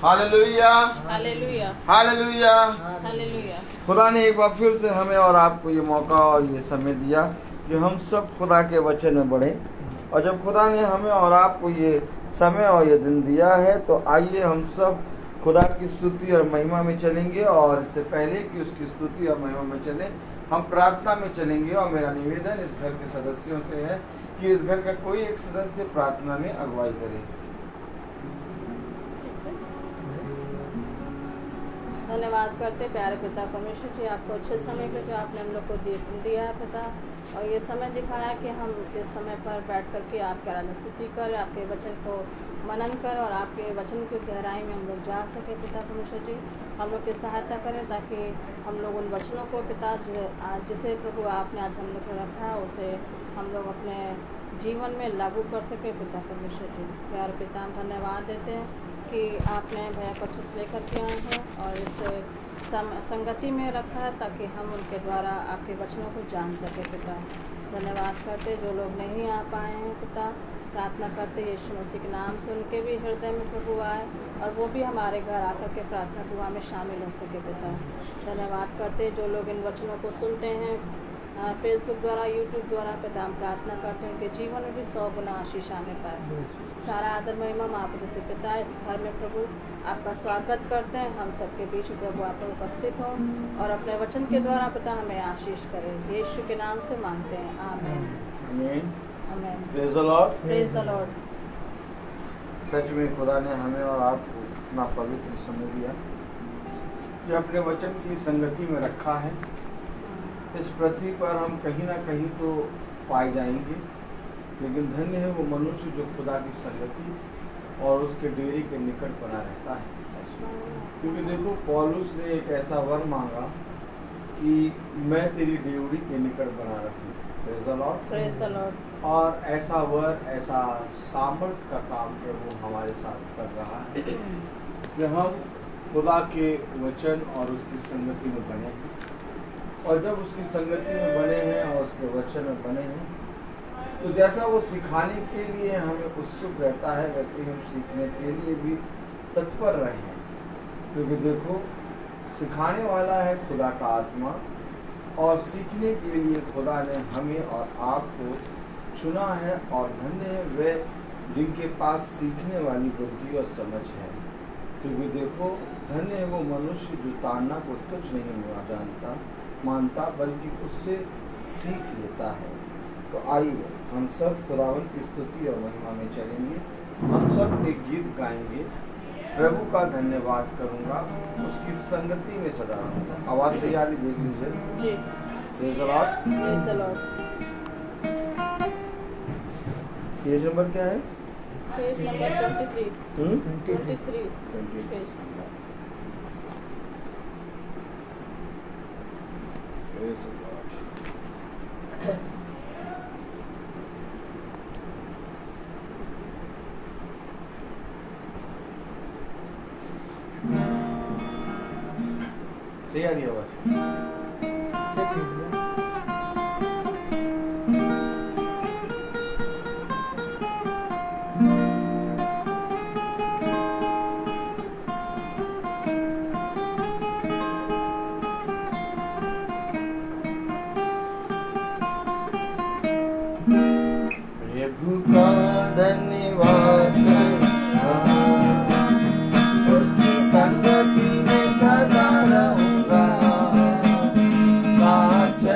Hallelujah hallelujah hallelujah. Hallelujah. खुदा ने एक बार फिर से हमें और आपको ये मौका और ये समय दिया कि हम सब खुदा के वचन में बढ़ें। और जब खुदा ने हमें और आपको ये समय और ये दिन दिया है तो आइए हम सब खुदा की स्तुति और महिमा में चलेंगे। और इससे पहले कि उसकी स्तुति और महिमा में चलें, हम प्रार्थना में चलेंगे। और मेरा निवेदन इस घर के सदस्यों से है कि इस घर का कोई एक सदस्य प्रार्थना में अगुवाई करे। धन्यवाद करते प्यारे पिता परमेश्वर जी, आपको अच्छे समय के जो आपने हम लोग को दिया है पिता, और ये समय दिखाया कि हम इस समय पर बैठ कर के आपके आराधना स्तुति करें, आपके वचन को मनन करें और आपके वचन की गहराई में हम लोग जा सके। पिता परमेश्वर जी, हम लोग की सहायता करें ताकि हम लोग उन वचनों को पिता जिसे प्रभु आपने आज हम लोग को रखा है उसे हम लोग अपने जीवन में लागू कर सके। पिता परमेश्वर जी, प्यारे पिता, हम धन्यवाद देते हैं कि आपने भैया को अच्छे से लेकर के आए हैं और इस संगति में रखा है ताकि हम उनके द्वारा आपके वचनों को जान सके। पिता धन्यवाद करते, जो लोग नहीं आ पाए हैं पिता, प्रार्थना करते यीशु मसीह के नाम से उनके भी हृदय में प्रभु आए और वो भी हमारे घर आकर के प्रार्थना दुआ में शामिल हो सके। पिता धन्यवाद करते, जो लोग इन वचनों को सुनते हैं फेसबुक द्वारा, यूट्यूब द्वारा, पिता हम प्रार्थना करते हैं उनके जीवन में भी 100 गुना आशीष आने पाए। सारा आदर महिमा आप देते पिता, इस घर में प्रभु आपका स्वागत करते हैं। हम सबके बीच प्रभु आप उपस्थित हों और अपने वचन के द्वारा पिता हमें आशीष करें। यीशु के नाम से मांगते हैं, आमीन आमीन। आमीन। Praise the Lord. Praise the Lord. सच में खुदा ने हमें और आपको इतना पवित्र समय दिया जो अपने वचन की संगति में रखा है। इस पृथ्वी पर हम कहीं ना कहीं तो पाए जाएंगे, लेकिन धन्य है वो मनुष्य जो खुदा की संगति और उसके डेरे के निकट बना रहता है। क्योंकि देखो, पौलुस ने एक ऐसा वर मांगा कि मैं तेरी डेवड़ी के निकट बना रखूं। Praise the Lord. Praise the Lord. और ऐसा वर, ऐसा सामर्थ का काम प्रभु हमारे साथ कर रहा है कि हम खुदा के वचन और उसकी संगति में बने हैं। और जब उसकी संगति में बने हैं और उसके वचन में बने हैं तो जैसा वो सिखाने के लिए हमें उत्सुक रहता है, वैसे ही हम सीखने के लिए भी तत्पर रहे हैं। क्योंकि देखो, सिखाने वाला है खुदा का आत्मा और सीखने के लिए खुदा ने हमें और आपको चुना है। और धन्य है वे जिनके पास सीखने वाली बुद्धि और समझ है। क्योंकि देखो, धन्य है वो मनुष्य जो ताड़ना को तुच्छ नहीं मानता बल्कि उससे सीख लेता है। तो आइए हम सब खुदावन की स्तुति और महिमा में चलेंगे। हम सब एक गीत गाएंगे, प्रभु का धन्यवाद करूंगा, उसकी संगति में सदा रहूंगा। आवाज से याद देख लीजिए जी। Praise the Lord. Praise the Lord. Page number क्या है? Page number 23। 23 page number. Praise the Lord. सही आ रही है आवाज? प्रभु का धन्यवाद करूंगा, उसकी संगति में सदा रहूंगा। साचा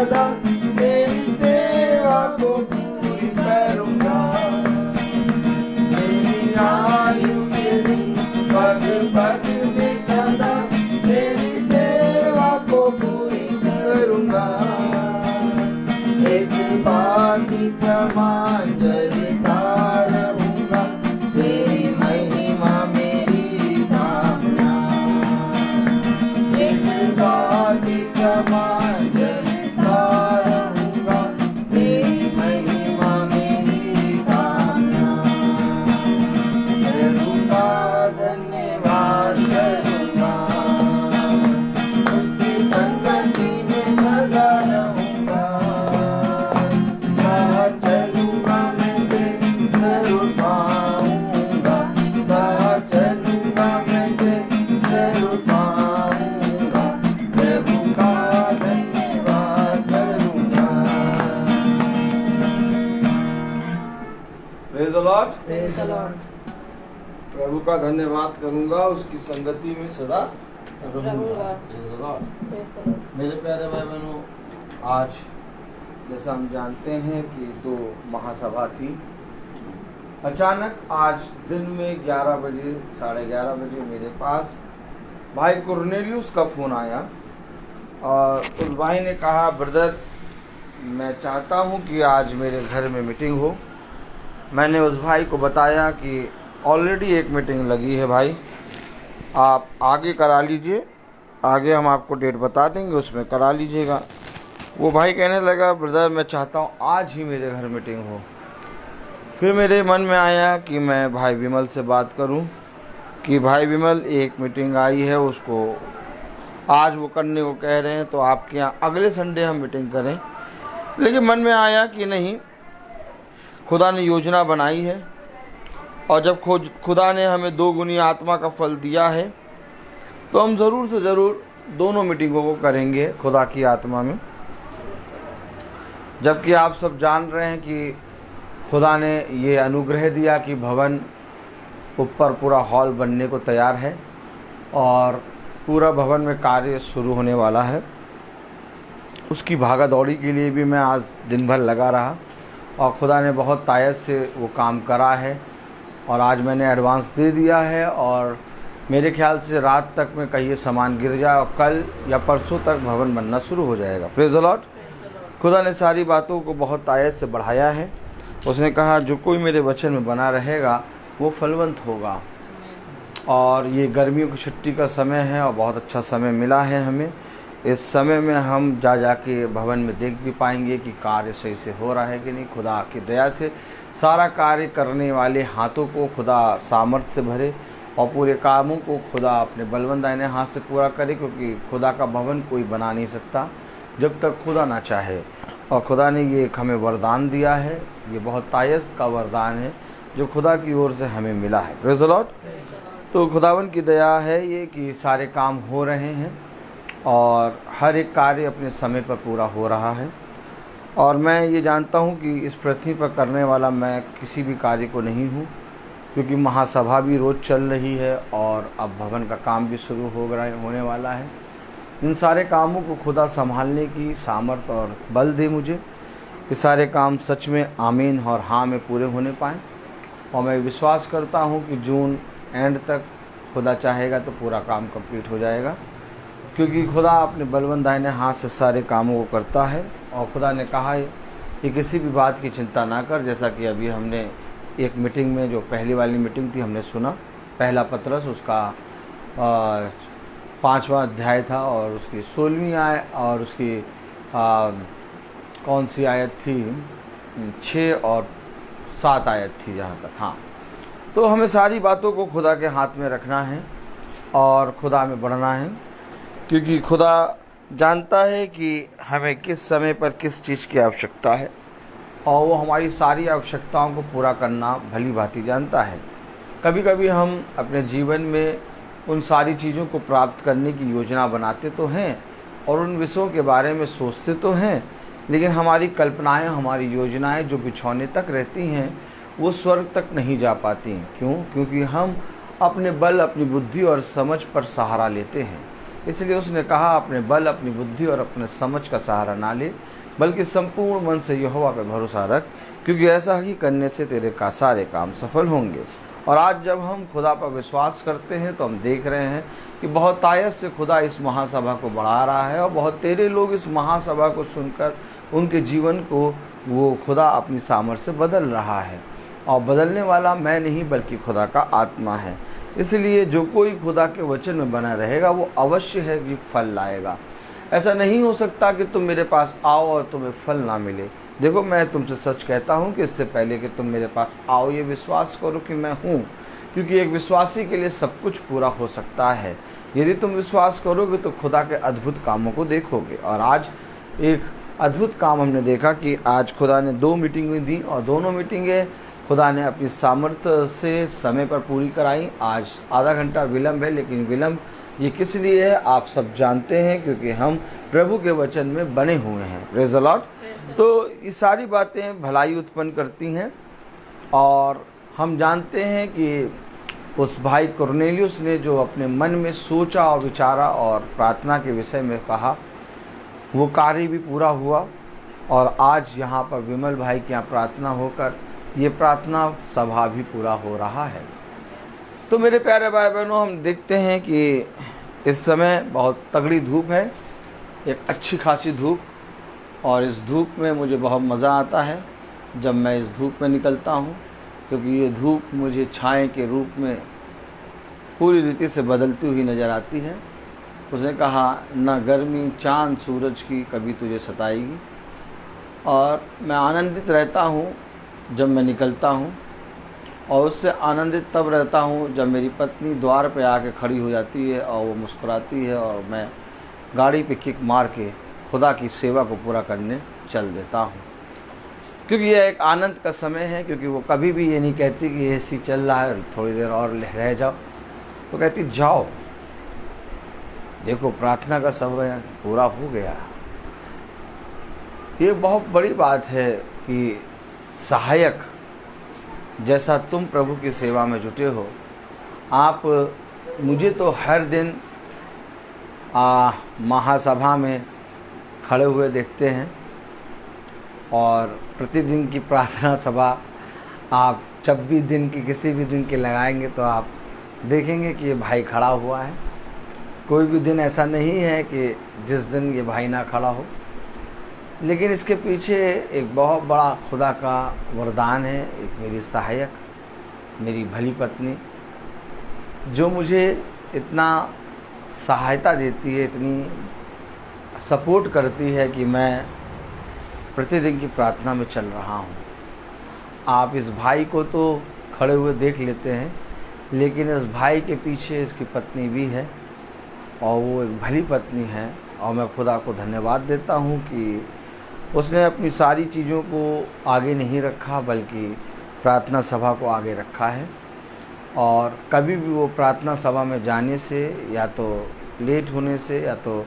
सदा तेरी सेवा को पूरी करूँगा। मेरी आयु के दिन पग पग में सदा तेरी सेवा को पूरी करूँगा। एक बाती समान जलता रहूँगा, तेरी महिमा मेरी कामना। एक बाती समान जलता रहूँगा, तेरी महिमा मेरी कामना। प्रभु का धन्यवाद करूँगा, उसकी संगति में सदा रहूँगा। साथ चलूँगा मैं जरूर पाऊँगा, साथ चलूँगा मैं जरूर पाऊँगा। प्रभु का धन्यवाद करूँगा। Praise the Lord. Praise the Lord. प्रभु का धन्यवाद करूंगा, उसकी संगति में सदा रहूंगा। रहूंगा। Praise the Lord. Praise the Lord. मेरे प्यारे भाई बहनों, आज जैसा हम जानते हैं कि 2 महासभा थी। अचानक आज दिन में 11 बजे 11:30 बजे मेरे पास भाई कुरनेलियुस का फ़ोन आया और उस भाई ने कहा, ब्रदर मैं चाहता हूं कि आज मेरे घर में मीटिंग हो। मैंने उस भाई को बताया कि ऑलरेडी एक मीटिंग लगी है भाई, आप आगे करा लीजिए, आगे हम आपको डेट बता देंगे, उसमें करा लीजिएगा। वो भाई कहने लगा, ब्रदर मैं चाहता हूँ आज ही मेरे घर मीटिंग हो। फिर मेरे मन में आया कि मैं भाई विमल से बात करूं कि भाई विमल एक मीटिंग आई है, उसको आज वो करने को कह रहे हैं, तो आपके यहाँ अगले संडे हम मीटिंग करें। लेकिन मन में आया कि नहीं, खुदा ने योजना बनाई है और जब खुदा ने हमें 2 गुनी आत्मा का फल दिया है तो हम ज़रूर से ज़रूर दोनों मीटिंगों को करेंगे खुदा की आत्मा में। जबकि आप सब जान रहे हैं कि खुदा ने ये अनुग्रह दिया कि भवन ऊपर पूरा हॉल बनने को तैयार है और पूरा भवन में कार्य शुरू होने वाला है। उसकी भागा दौड़ी के लिए भी मैं आज दिन भर लगा रहा और खुदा ने बहुत तायत से वो काम करा है और आज मैंने एडवांस दे दिया है और मेरे ख्याल से रात तक में कहीं ये सामान गिर जाए और कल या परसों तक भवन बनना शुरू हो जाएगा। Praise the Lord. खुदा ने सारी बातों को बहुत तायत से बढ़ाया है। उसने कहा जो कोई मेरे वचन में बना रहेगा वो फलवंत होगा। और ये गर्मियों की छुट्टी का समय है और बहुत अच्छा समय मिला है हमें। इस समय में हम जा के भवन में देख भी पाएंगे कि कार्य सही से हो रहा है कि नहीं। खुदा की दया से सारा कार्य करने वाले हाथों को खुदा सामर्थ्य से भरे और पूरे कामों को खुदा अपने बलवंत दाहिने हाथ से पूरा करे, क्योंकि खुदा का भवन कोई बना नहीं सकता जब तक खुदा ना चाहे। और खुदा ने ये एक हमें वरदान दिया है, ये बहुत तायत का वरदान है जो खुदा की ओर से हमें मिला है। Praise the Lord. तो खुदावन की दया है ये कि सारे काम हो रहे हैं और हर एक कार्य अपने समय पर पूरा हो रहा है। और मैं ये जानता हूँ कि इस पृथ्वी पर करने वाला मैं किसी भी कार्य को नहीं हूँ, क्योंकि महासभा भी रोज़ चल रही है और अब भवन का काम भी शुरू होने वाला है। इन सारे कामों को खुदा संभालने की सामर्थ और बल दे मुझे, ये सारे काम सच में आमीन और हाँ में पूरे होने पाएँ। और मैं विश्वास करता हूँ कि जून एंड तक खुदा चाहेगा तो पूरा काम कंप्लीट हो जाएगा, क्योंकि खुदा अपने बलवंत दाहिने हाथ से सारे कामों को करता है। और खुदा ने कहा है कि किसी भी बात की चिंता ना कर। जैसा कि अभी हमने एक मीटिंग में, जो पहली वाली मीटिंग थी, हमने सुना पहला पत्रस उसका 5वां अध्याय था और उसकी 16वीं आयत और उसकी कौन सी आयत थी, 6 और 7 आयत थी जहाँ तक। हाँ, तो हमें सारी बातों को खुदा के हाथ में रखना है और खुदा में बढ़ना है, क्योंकि खुदा जानता है कि हमें किस समय पर किस चीज़ की आवश्यकता है और वो हमारी सारी आवश्यकताओं को पूरा करना भली भांति जानता है। कभी कभी हम अपने जीवन में उन सारी चीज़ों को प्राप्त करने की योजना बनाते तो हैं और उन विषयों के बारे में सोचते तो हैं, लेकिन हमारी कल्पनाएं, हमारी योजनाएं जो बिछौने तक रहती हैं वो स्वर्ग तक नहीं जा पाती। क्यों? क्योंकि हम अपने बल, अपनी बुद्धि और समझ पर सहारा लेते हैं। इसलिए उसने कहा, अपने बल, अपनी बुद्धि और अपने समझ का सहारा ना ले, बल्कि संपूर्ण मन से यहोवा पर भरोसा रख, क्योंकि ऐसा ही करने से तेरे सारे काम सफल होंगे। और आज जब हम खुदा पर विश्वास करते हैं तो हम देख रहे हैं कि बहुत तायत से खुदा इस महासभा को बढ़ा रहा है, और बहुत तेरे लोग इस महासभा को सुनकर उनके जीवन को वो खुदा अपनी सामर्थ्य से बदल रहा है। और बदलने वाला मैं नहीं बल्कि खुदा का आत्मा है। इसलिए जो कोई खुदा के वचन में बना रहेगा वो अवश्य है कि फल लाएगा। ऐसा नहीं हो सकता कि तुम मेरे पास आओ और तुम्हें फल ना मिले। देखो, मैं तुमसे सच कहता हूँ कि इससे पहले कि तुम मेरे पास आओ, ये विश्वास करो कि मैं हूँ, क्योंकि एक विश्वासी के लिए सब कुछ पूरा हो सकता है। यदि तुम विश्वास करोगे तो खुदा के अद्भुत कामों को देखोगे। और आज एक अद्भुत काम हमने देखा कि आज खुदा ने 2 मीटिंगें दी, और दोनों मीटिंगें खुदा ने अपनी सामर्थ्य से समय पर पूरी कराई। आज आधा घंटा विलम्ब है, लेकिन विलम्ब ये किस लिए है आप सब जानते हैं, क्योंकि हम प्रभु के वचन में बने हुए हैं। Praise the Lord. तो ये सारी बातें भलाई उत्पन्न करती हैं, और हम जानते हैं कि उस भाई कुरनेलियुस ने जो अपने मन में सोचा और विचारा और प्रार्थना के विषय में कहा, वो कार्य भी पूरा हुआ। और आज यहाँ पर विमल भाई के यहाँ प्रार्थना होकर ये प्रार्थना सभा भी पूरा हो रहा है। तो मेरे प्यारे भाई बहनों, हम देखते हैं कि इस समय बहुत तगड़ी धूप है, एक अच्छी खासी धूप, और इस धूप में मुझे बहुत मज़ा आता है जब मैं इस धूप में निकलता हूँ, क्योंकि ये धूप मुझे छाए के रूप में पूरी रीति से बदलती हुई नज़र आती है। उसने कहा, न गर्मी चाँद सूरज की कभी तुझे सताएगी। और मैं आनंदित रहता हूँ जब मैं निकलता हूँ, और उससे आनंदित तब रहता हूँ जब मेरी पत्नी द्वार पे आके खड़ी हो जाती है और वो मुस्कुराती है, और मैं गाड़ी पे किक मार के खुदा की सेवा को पूरा करने चल देता हूँ, क्योंकि यह एक आनंद का समय है। क्योंकि वो कभी भी ये नहीं कहती कि एसी चल रहा है थोड़ी देर और रह जाओ, तो कहती जाओ, देखो प्रार्थना का समय पूरा हो गया। ये बहुत बड़ी बात है कि सहायक जैसा तुम प्रभु की सेवा में जुटे हो। आप मुझे तो हर दिन महासभा में खड़े हुए देखते हैं, और प्रतिदिन की प्रार्थना सभा आप जब भी दिन की किसी भी दिन के लगाएंगे तो आप देखेंगे कि ये भाई खड़ा हुआ है। कोई भी दिन ऐसा नहीं है कि जिस दिन ये भाई ना खड़ा हो। लेकिन इसके पीछे एक बहुत बड़ा खुदा का वरदान है, एक मेरी सहायक, मेरी भली पत्नी, जो मुझे इतना सहायता देती है, इतनी सपोर्ट करती है कि मैं प्रतिदिन की प्रार्थना में चल रहा हूँ। आप इस भाई को तो खड़े हुए देख लेते हैं, लेकिन इस भाई के पीछे इसकी पत्नी भी है, और वो एक भली पत्नी है। और मैं खुदा को धन्यवाद देता हूँ कि उसने अपनी सारी चीज़ों को आगे नहीं रखा, बल्कि प्रार्थना सभा को आगे रखा है। और कभी भी वो प्रार्थना सभा में जाने से, या तो लेट होने से, या तो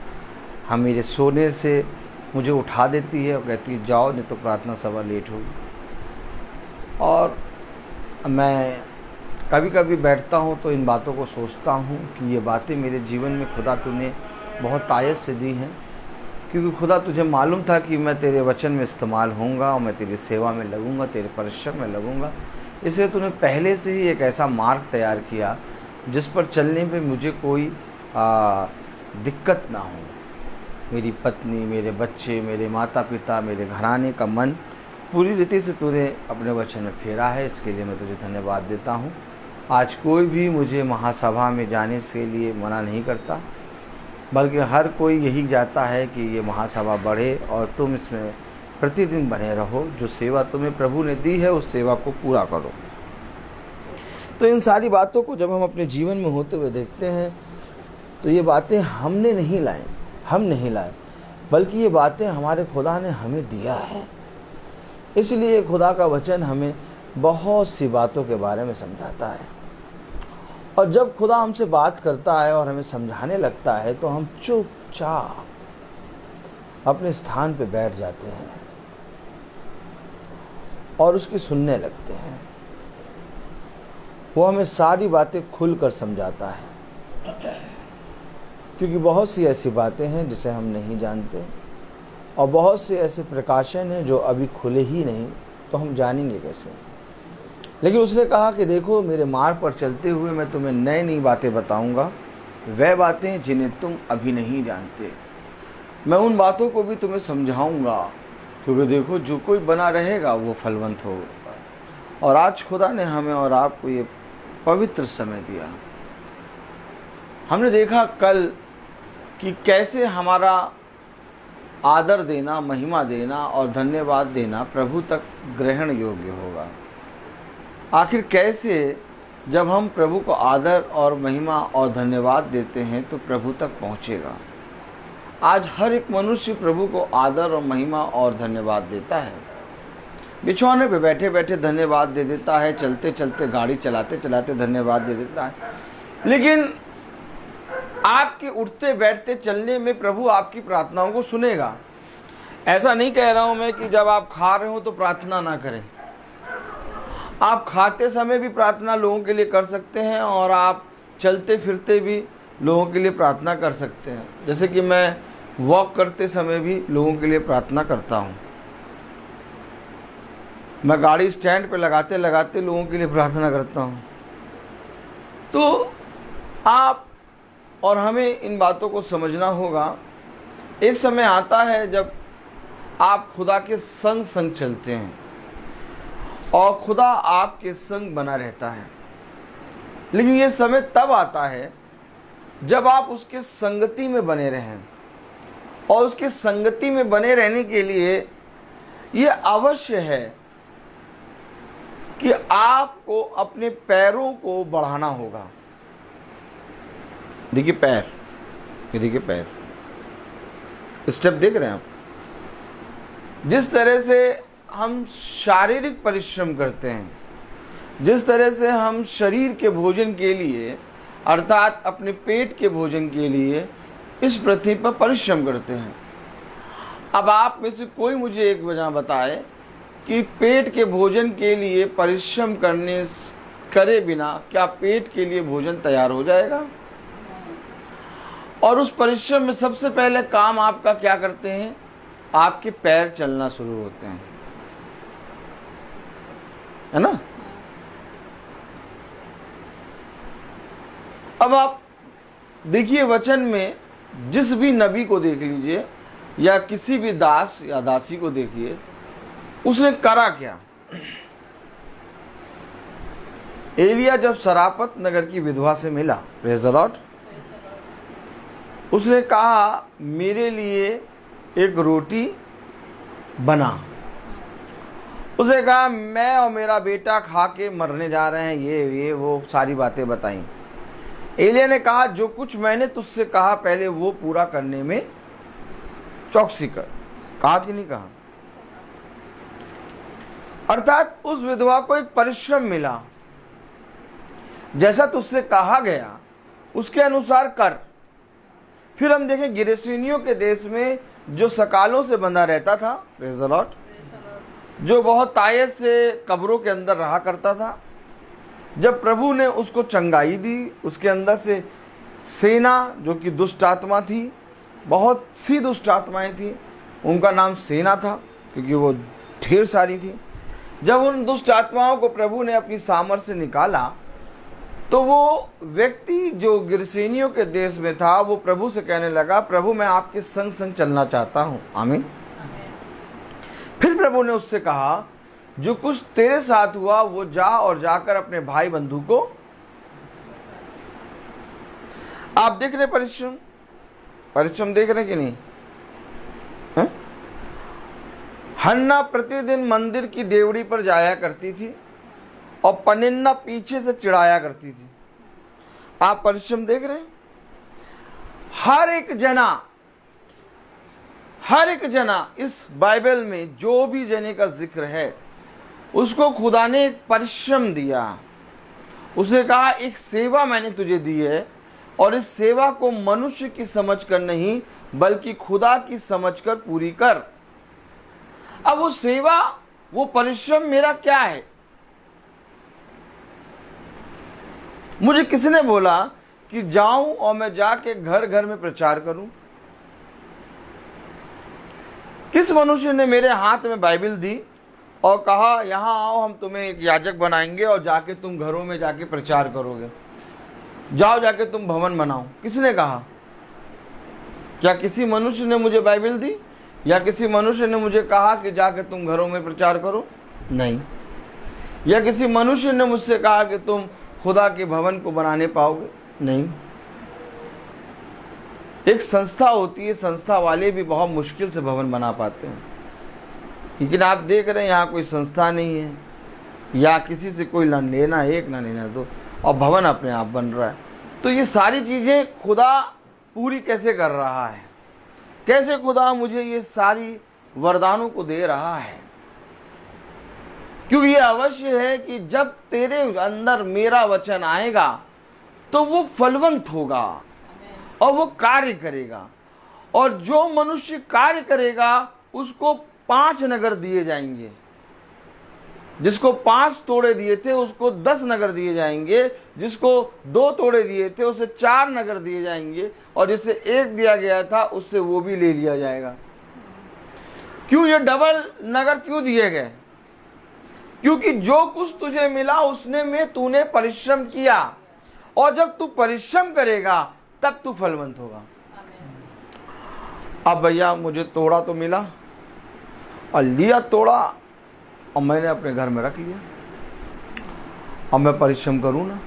हम मेरे सोने से मुझे उठा देती है और कहती है जाओ, नहीं तो प्रार्थना सभा लेट होगी। और मैं कभी कभी बैठता हूँ तो इन बातों को सोचता हूँ कि ये बातें मेरे जीवन में खुदा तूने बहुत तायत से दी हैं, क्योंकि खुदा तुझे मालूम था कि मैं तेरे वचन में इस्तेमाल होऊंगा, और मैं तेरी सेवा में लगूंगा, तेरे परिश्रम में लगूंगा। इसलिए तूने पहले से ही एक ऐसा मार्ग तैयार किया जिस पर चलने में मुझे कोई दिक्कत ना हो। मेरी पत्नी, मेरे बच्चे, मेरे माता पिता, मेरे घराने का मन पूरी रीति से तूने अपने वचन में फेरा है। इसके लिए मैं तुझे धन्यवाद देता हूँ। आज कोई भी मुझे महासभा में जाने के लिए मना नहीं करता, बल्कि हर कोई यही चाहता है कि ये महासभा बढ़े और तुम इसमें प्रतिदिन बने रहो। जो सेवा तुम्हें प्रभु ने दी है उस सेवा को पूरा करो। तो इन सारी बातों को जब हम अपने जीवन में होते हुए देखते हैं तो ये बातें हम नहीं लाए, बल्कि ये बातें हमारे खुदा ने हमें दिया है। इसलिए खुदा का वचन हमें बहुत सी बातों के बारे में समझाता है, और जब खुदा हमसे बात करता है और हमें समझाने लगता है तो हम चुपचाप अपने स्थान पे बैठ जाते हैं और उसकी सुनने लगते हैं। वो हमें सारी बातें खुलकर समझाता है। क्योंकि बहुत सी ऐसी बातें हैं जिसे हम नहीं जानते और बहुत से ऐसे प्रकाशन हैं जो अभी खुले ही नहीं, तो हम जानेंगे कैसे। लेकिन उसने कहा कि देखो, मेरे मार्ग पर चलते हुए मैं तुम्हें नई नई बातें बताऊंगा, वह बातें जिन्हें तुम अभी नहीं जानते। मैं उन बातों को भी तुम्हें समझाऊंगा, क्योंकि देखो, जो कोई बना रहेगा वो फलवंत होगा। और आज खुदा ने हमें और आपको ये पवित्र समय दिया। हमने देखा कल कि कैसे हमारा आदर देना, महिमा देना और धन्यवाद देना प्रभु तक ग्रहण योग्य होगा। आखिर कैसे जब हम प्रभु को आदर और महिमा और धन्यवाद देते हैं तो प्रभु तक पहुंचेगा। आज हर एक मनुष्य प्रभु को आदर और महिमा और धन्यवाद देता है। बिछौने पे बैठे बैठे धन्यवाद दे देता है, चलते चलते, गाड़ी चलाते चलाते धन्यवाद दे देता है। लेकिन आपके उठते बैठते चलने में प्रभु आपकी प्रार्थनाओं को सुनेगा। ऐसा नहीं कह रहा हूं मैं कि जब आप खा रहे हो तो प्रार्थना ना करें। आप खाते समय भी प्रार्थना लोगों के लिए कर सकते हैं और आप चलते फिरते भी लोगों के लिए प्रार्थना कर सकते हैं। जैसे कि मैं वॉक करते समय भी लोगों के लिए प्रार्थना करता हूं। मैं गाड़ी स्टैंड पे लगाते लगाते लोगों के लिए प्रार्थना करता हूं। तो आप और हमें इन बातों को समझना होगा। एक समय आता है जब आप खुदा के संग संग चलते हैं और खुदा आपके संग बना रहता है। लेकिन ये समय तब आता है जब आप उसके संगति में बने रहें। और उसके संगति में बने रहने के लिए ये अवश्य है कि आपको अपने पैरों को बढ़ाना होगा। देखिए पैर, ये देखिए पैर, स्टेप देख रहे हैं आप। जिस तरह से हम शारीरिक परिश्रम करते हैं, जिस तरह से हम शरीर के भोजन के लिए अर्थात अपने पेट के भोजन के लिए इस पृथ्वी पर परिश्रम करते हैं। अब आप में से कोई मुझे एक वजह बताए कि पेट के भोजन के लिए परिश्रम करे बिना क्या पेट के लिए भोजन तैयार हो जाएगा? और उस परिश्रम में सबसे पहले काम आपका क्या करते हैं? आपके पैर चलना शुरू होते हैं, है ना? अब आप देखिए वचन में जिस भी नबी को देख लीजिए या किसी भी दास या दासी को देखिए, उसने करा क्या? एलिया जब सरापत नगर की विधवा से मिला, प्रेज़ द लॉर्ड, उसने कहा मेरे लिए एक रोटी बना। उसने कहा मैं और मेरा बेटा खा के मरने जा रहे हैं, ये वो सारी बातें बताई। एलिया ने कहा जो कुछ मैंने तुझसे कहा पहले वो पूरा करने में चौकसी कर। कहा कि नहीं कहा? अर्थात उस विधवा को एक परिश्रम मिला, जैसा तुझसे कहा गया उसके अनुसार कर। फिर हम देखें गिरसेनियों के देश में जो सकालों से बंधा रहता था, प्रेज़ द लॉर्ड, जो बहुत तायत से कब्रों के अंदर रहा करता था, जब प्रभु ने उसको चंगाई दी, उसके अंदर से सेना जो कि दुष्ट आत्मा थी, बहुत सी दुष्ट आत्माएं थी, उनका नाम सेना था क्योंकि वो ढेर सारी थी। जब उन दुष्ट आत्माओं को प्रभु ने अपनी सामर्थ से निकाला तो वो व्यक्ति जो गिरसेनियों के देश में था वो प्रभु से कहने लगा प्रभु मैं आपके संग संग चलना चाहता हूँ। आमीन। फिर प्रभु ने उससे कहा जो कुछ तेरे साथ हुआ वो जा और जाकर अपने भाई बंधु को। आप देख रहे परिश्रम देख रहे कि नहीं? हन्ना प्रतिदिन मंदिर की डेवड़ी पर जाया करती थी और पनिन्ना पीछे से चिढ़ाया करती थी। आप परिश्रम देख रहे हैं? हर एक जना इस बाइबल में जो भी जने का जिक्र है उसको खुदा ने एक परिश्रम दिया। उसने कहा एक सेवा मैंने तुझे दी है और इस सेवा को मनुष्य की समझ कर नहीं बल्कि खुदा की समझ कर पूरी कर। अब वो सेवा, वो परिश्रम मेरा क्या है? मुझे किसी ने बोला कि जाऊं और मैं जाके घर घर में प्रचार करूं? किस मनुष्य ने मेरे हाथ में बाइबल दी और कहा यहाँ आओ, हम तुम्हें एक याजक बनाएंगे और जाके तुम घरों में जाके प्रचार करोगे, जाओ जाके तुम भवन बनाओ? किसने कहा? क्या किसी मनुष्य ने मुझे बाइबल दी या किसी मनुष्य ने मुझे कहा कि जाके तुम घरों में प्रचार करो? नहीं। या किसी मनुष्य ने मुझसे कहा कि तुम खुदा के भवन को बनाने पाओगे? नहीं। एक संस्था होती है, संस्था वाले भी बहुत मुश्किल से भवन बना पाते हैं, लेकिन आप देख रहे हैं यहाँ कोई संस्था नहीं है, या किसी से कोई ना लेना एक ना लेना दो, और भवन अपने आप बन रहा है। तो ये सारी चीजें खुदा पूरी कैसे कर रहा है? कैसे खुदा मुझे ये सारी वरदानों को दे रहा है? क्योंकि ये अवश्य है कि जब तेरे अंदर मेरा वचन आएगा तो वो फलवंत होगा और वो कार्य करेगा, और जो मनुष्य कार्य करेगा उसको 5 नगर दिए जाएंगे। जिसको 5 तोड़े दिए थे उसको 10 नगर दिए जाएंगे, जिसको 2 तोड़े दिए थे उसे 4 नगर दिए जाएंगे, और जिसे 1 दिया गया था उससे वो भी ले लिया जाएगा। क्यों ये डबल नगर क्यों दिए गए? क्योंकि जो कुछ तुझे मिला उसने में तूने परिश्रम किया, और जब तू परिश्रम करेगा तब तू फलवंत होगा। अब भैया मुझे तोड़ा तो मिला और लिया तोड़ा और मैंने अपने घर में रख लिया, अब मैं परिश्रम करूं ना?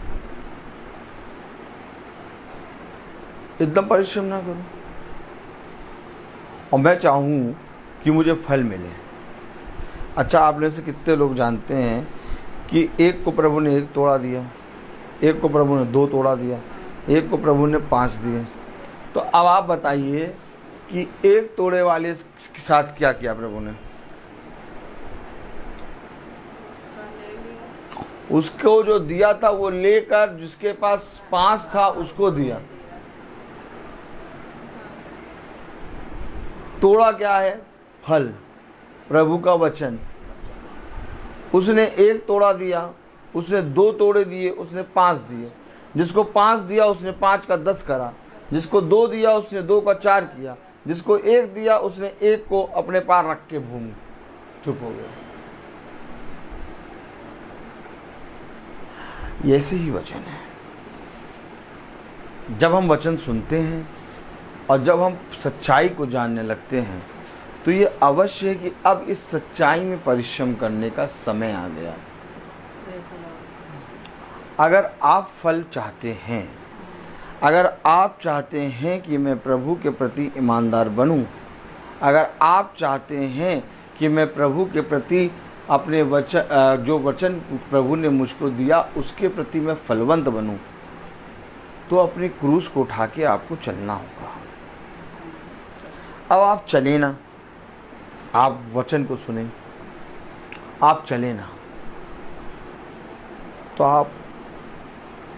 एकदम परिश्रम ना करूं और मैं चाहूं कि मुझे फल मिले। अच्छा, आप में से कितने लोग जानते हैं कि एक को प्रभु ने 1 तोड़ा दिया, एक को प्रभु ने 2 तोड़ा दिया, एक को प्रभु ने 5 दिए? तो अब आप बताइए कि 1 तोड़े वाले के साथ क्या किया प्रभु ने? उसको जो दिया था वो लेकर जिसके पास 5 था उसको दिया। तोड़ा क्या है? फल, प्रभु का वचन। उसने 1 तोड़ा दिया, उसने 2 तोड़े दिए, उसने 5 दिए। जिसको 5 दिया उसने 5 का 10 करा, जिसको 2 दिया उसने 2 का 4 किया, जिसको 1 दिया उसने 1 को अपने पार रख के भूमि चुप हो गया। ऐसे ही वचन है। जब हम वचन सुनते हैं और जब हम सच्चाई को जानने लगते हैं तो ये अवश्य है कि अब इस सच्चाई में परिश्रम करने का समय आ गया। अगर आप फल चाहते हैं, अगर आप चाहते हैं कि मैं प्रभु के प्रति ईमानदार बनूं, अगर आप चाहते हैं कि मैं प्रभु के प्रति अपने वचन, जो वचन प्रभु ने मुझको दिया उसके प्रति मैं फलवंत बनूं, तो अपनी क्रूस को उठा के आपको चलना होगा। अब आप चले ना, आप वचन को सुने, आप चले ना, तो आप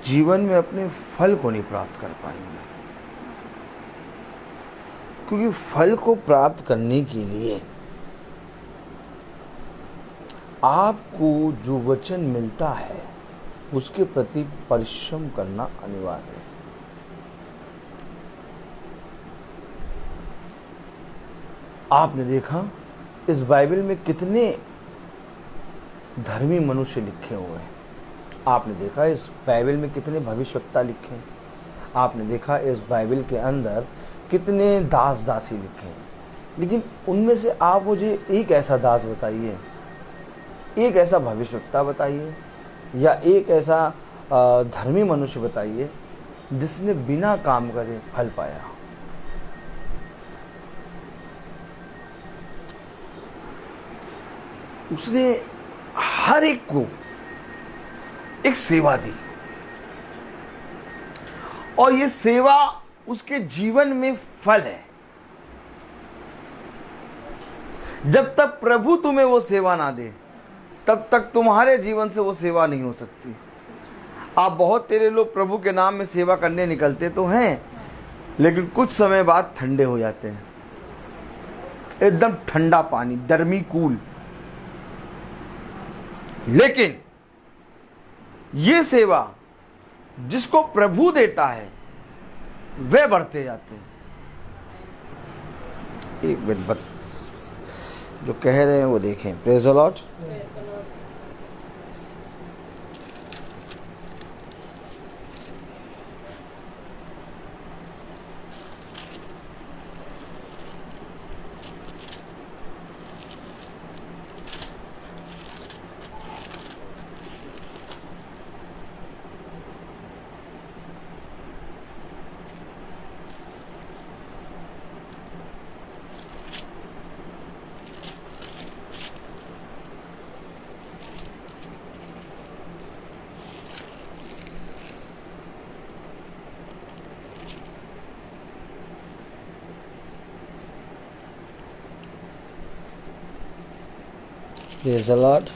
जीवन में अपने फल को नहीं प्राप्त कर पाएंगे। क्योंकि फल को प्राप्त करने के लिए आपको जो वचन मिलता है उसके प्रति परिश्रम करना अनिवार्य है। आपने देखा इस बाइबल में कितने धर्मी मनुष्य लिखे हुए हैं। आपने देखा इस बाइबल में कितने भविष्यवक्ता लिखे हैं। आपने देखा इस बाइबल के अंदर कितने दास दासी लिखे हैं। लेकिन उनमें से आप मुझे एक ऐसा दास बताइए, एक ऐसा भविष्यवक्ता बताइए, या एक ऐसा धर्मी मनुष्य बताइए जिसने बिना काम करे फल पाया। उसने हर एक को एक सेवा दी, और ये सेवा उसके जीवन में फल है। जब तक प्रभु तुम्हें वो सेवा ना दे तब तक तुम्हारे जीवन से वो सेवा नहीं हो सकती। आप बहुत तेरे लोग प्रभु के नाम में सेवा करने निकलते तो हैं, लेकिन कुछ समय बाद ठंडे हो जाते हैं, एकदम ठंडा पानी, दर्मी कूल। लेकिन ये सेवा जिसको प्रभु देता है वे बढ़ते जाते हैं। एक मिनट बस जो कह रहे हैं वो देखें। Praise the Lord. Praise the Lord.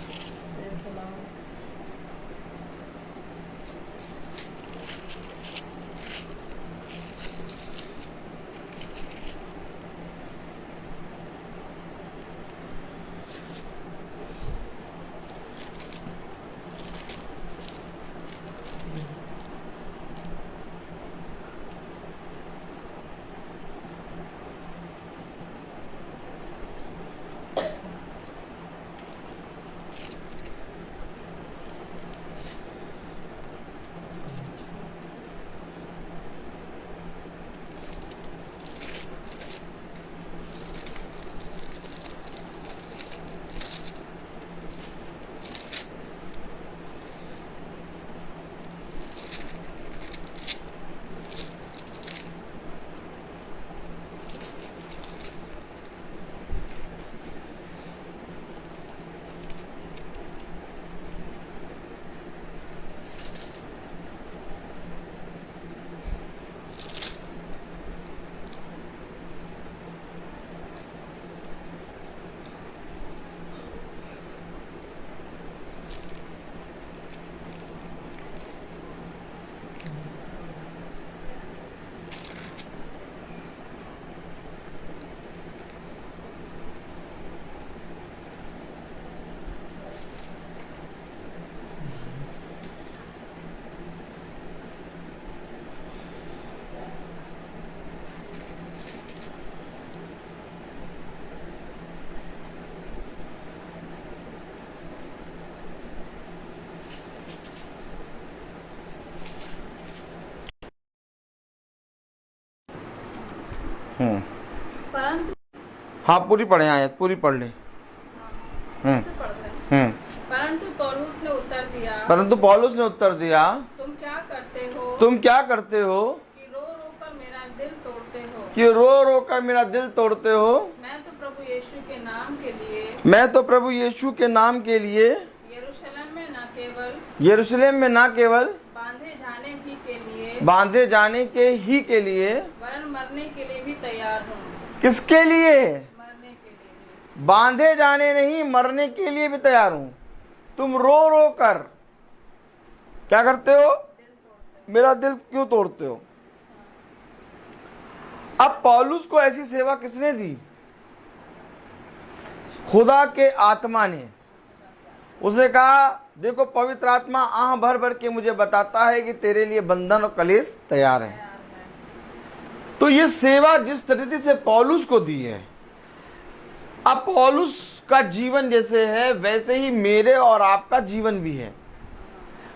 परंतु हाँ पूरी पढ़े, आयत पूरी पढ़ ले। परंतु पौलुस ने उत्तर दिया, परंतु पौलुस ने उत्तर दिया, तुम क्या करते हो तुम क्या करते हो कि रो रो कर मेरा दिल तोड़ते हो। कि रो रो कर मेरा दिल तोड़ते हो। मैं तो प्रभु यीशु के नाम के लिए मैं तो प्रभु यीशु के नाम के लिए यरूशलेम में न केवल यरूशलेम में न केवल बांधे जाने ही के लिए बांधे जाने के ही के लिए वरन मरने के लिए भी तैयार हूँ। किसके लिए? मरने के लिए भी। बांधे जाने नहीं, मरने के लिए भी तैयार हूं। तुम रो रो कर क्या करते हो? मेरा दिल क्यों तोड़ते हो? अब पौलुस को ऐसी सेवा किसने दी? खुदा के आत्मा ने। उसने कहा देखो पवित्र आत्मा आह भर भर के मुझे बताता है कि तेरे लिए बंधन और कलेश तैयार है। तो ये सेवा जिस तरीके से पौलुस को दी है, अब पौलुस का जीवन जैसे है वैसे ही मेरे और आपका जीवन भी है।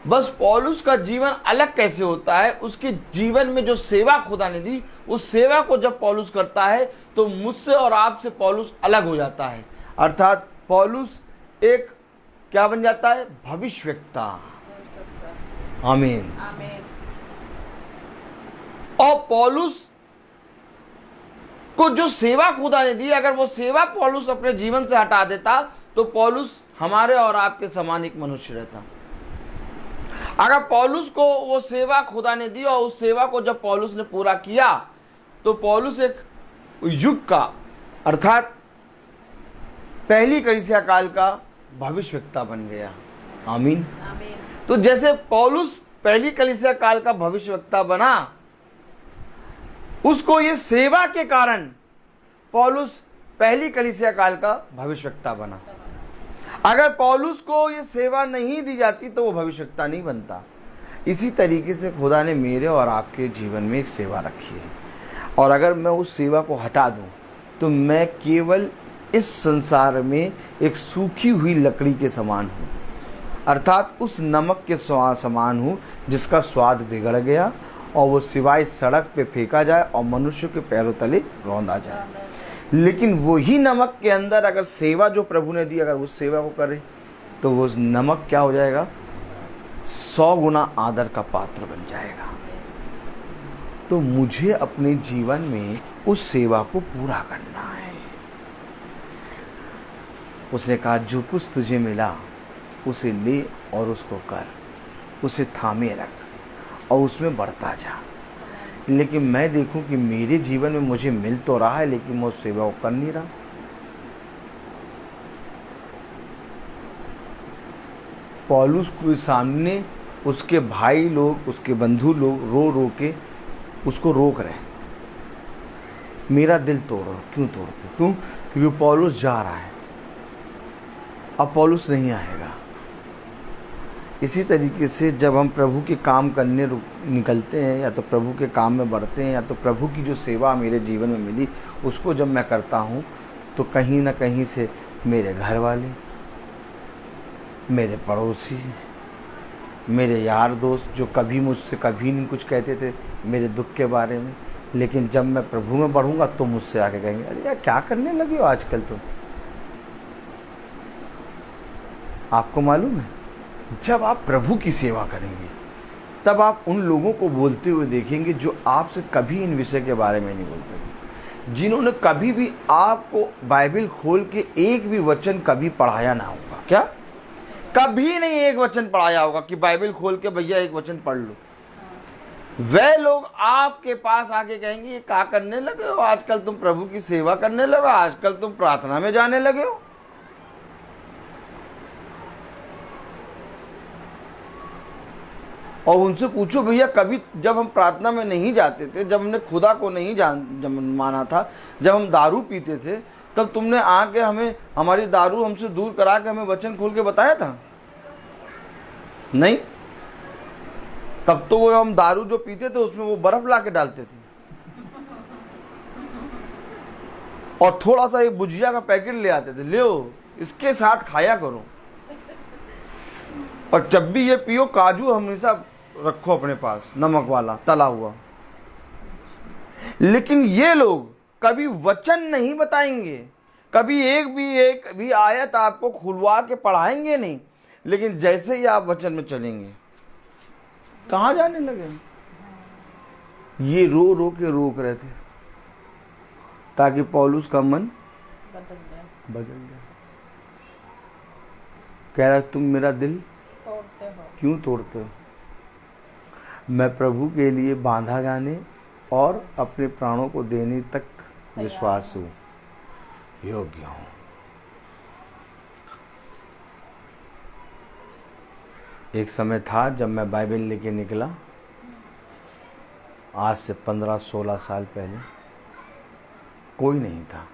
बस पौलुस का जीवन अलग कैसे होता है, उसके जीवन में जो सेवा खुदा ने दी उस सेवा को जब पौलुस करता है तो मुझसे और आपसे पौलुस अलग हो जाता है। अर्थात पौलुस एक क्या बन जाता है? भविष्यवक्ता। आमीन। और पौलुस को जो सेवा खुदा ने दी, अगर वो सेवा पौलुस अपने जीवन से हटा देता तो पौलुस हमारे और आपके समान एक मनुष्य रहता। अगर पौलुस को वो सेवा खुदा ने दी और उस सेवा को जब पौलुस ने पूरा किया तो पौलुस एक युग का अर्थात पहली कलीसिया काल का भविष्यवक्ता बन गया। आमीन। तो जैसे पौलुस पहली कलीसिया काल का भविष्यवक्ता बना, उसको ये सेवा के कारण पौलुस पहली कलीसिया काल का भविष्यवक्ता बना। अगर पौलुस को ये सेवा नहीं दी जाती तो वो भविष्यवक्ता नहीं बनता। इसी तरीके से खुदा ने मेरे और आपके जीवन में एक सेवा रखी है, और अगर मैं उस सेवा को हटा दूं तो मैं केवल इस संसार में एक सूखी हुई लकड़ी के समान हूँ, अर्थात उस नमक के समान हूँ जिसका स्वाद बिगड़ गया और वो सिवाय सड़क पे फेंका जाए और मनुष्य के पैरों तले रौंदा जाए। लेकिन वही नमक के अंदर अगर सेवा जो प्रभु ने दी, अगर उस सेवा को करे तो वो नमक क्या हो जाएगा? 100 गुना आदर का पात्र बन जाएगा। तो मुझे अपने जीवन में उस सेवा को पूरा करना है। उसने कहा जो कुछ तुझे मिला उसे ले और उसको कर, उसे थामे रख और उसमें बढ़ता जा। लेकिन मैं देखूं कि मेरे जीवन में मुझे मिल तो रहा है लेकिन मैं उस सेवा को कर नहीं रहा। पौलुस के सामने उसके भाई लोग, उसके बंधु लोग रो रो के उसको रोक रहे, मेरा दिल तोड़ो। क्यों तोड़ते? क्यों? क्योंकि पौलुस जा रहा है, अब पौलुस नहीं आएगा। इसी तरीके से जब हम प्रभु के काम करने निकलते हैं, या तो प्रभु के काम में बढ़ते हैं, या तो प्रभु की जो सेवा मेरे जीवन में मिली उसको जब मैं करता हूँ, तो कहीं ना कहीं से मेरे घर वाले, मेरे पड़ोसी, मेरे यार दोस्त जो कभी मुझसे कभी नहीं कुछ कहते थे मेरे दुख के बारे में, लेकिन जब मैं प्रभु में बढ़ूंगा तो मुझसे आके कहेंगे अरे यार क्या करने लगे हो आजकल तुम। आपको मालूम है, जब आप प्रभु की सेवा करेंगे तब आप उन लोगों को बोलते हुए देखेंगे जो आपसे कभी इन विषय के बारे में नहीं बोलते थे, जिन्होंने कभी भी आपको बाइबल खोल के एक भी वचन कभी पढ़ाया ना होगा। क्या? कभी नहीं एक वचन पढ़ाया होगा कि बाइबल खोल के भैया एक वचन पढ़ लो। वे लोग आपके पास आके कहेंगे क्या करने लगे हो आजकल? तुम प्रभु की सेवा करने लगे, आजकल तुम प्रार्थना में जाने लगे हो। और उनसे पूछो भैया कभी जब हम प्रार्थना में नहीं जाते थे, जब हमने खुदा को नहीं माना था, जब हम दारू पीते थे, तब तुमने आके हमें हमारी दारू हमसे दूर करा के हमें वचन खोल के बताया था? नहीं। तब तो वो हम दारू जो पीते थे उसमें वो बर्फ ला के डालते थे और थोड़ा सा एक भुजिया का पैकेट ले आते थे, ले इसके साथ खाया करो, और जब भी ये पियो काजू हमेशा रखो अपने पास, नमक वाला तला हुआ। लेकिन ये लोग कभी वचन नहीं बताएंगे, कभी एक भी आयत आपको खुलवा के पढ़ाएंगे नहीं, लेकिन जैसे ही आप वचन में चलेंगे कहाँ जाने लगे? ये रो रो के रोक रहे थे ताकि पौलुस का मन बदल जाए। कह रहा तुम मेरा दिल तोड़ते हो। क्यों तोड़ते हो? मैं प्रभु के लिए बांधा जाने और अपने प्राणों को देने तक विश्वास हूँ, योग्य हूँ। एक समय था जब मैं बाइबल लेके निकला, आज से 15-16 साल पहले। कोई नहीं था,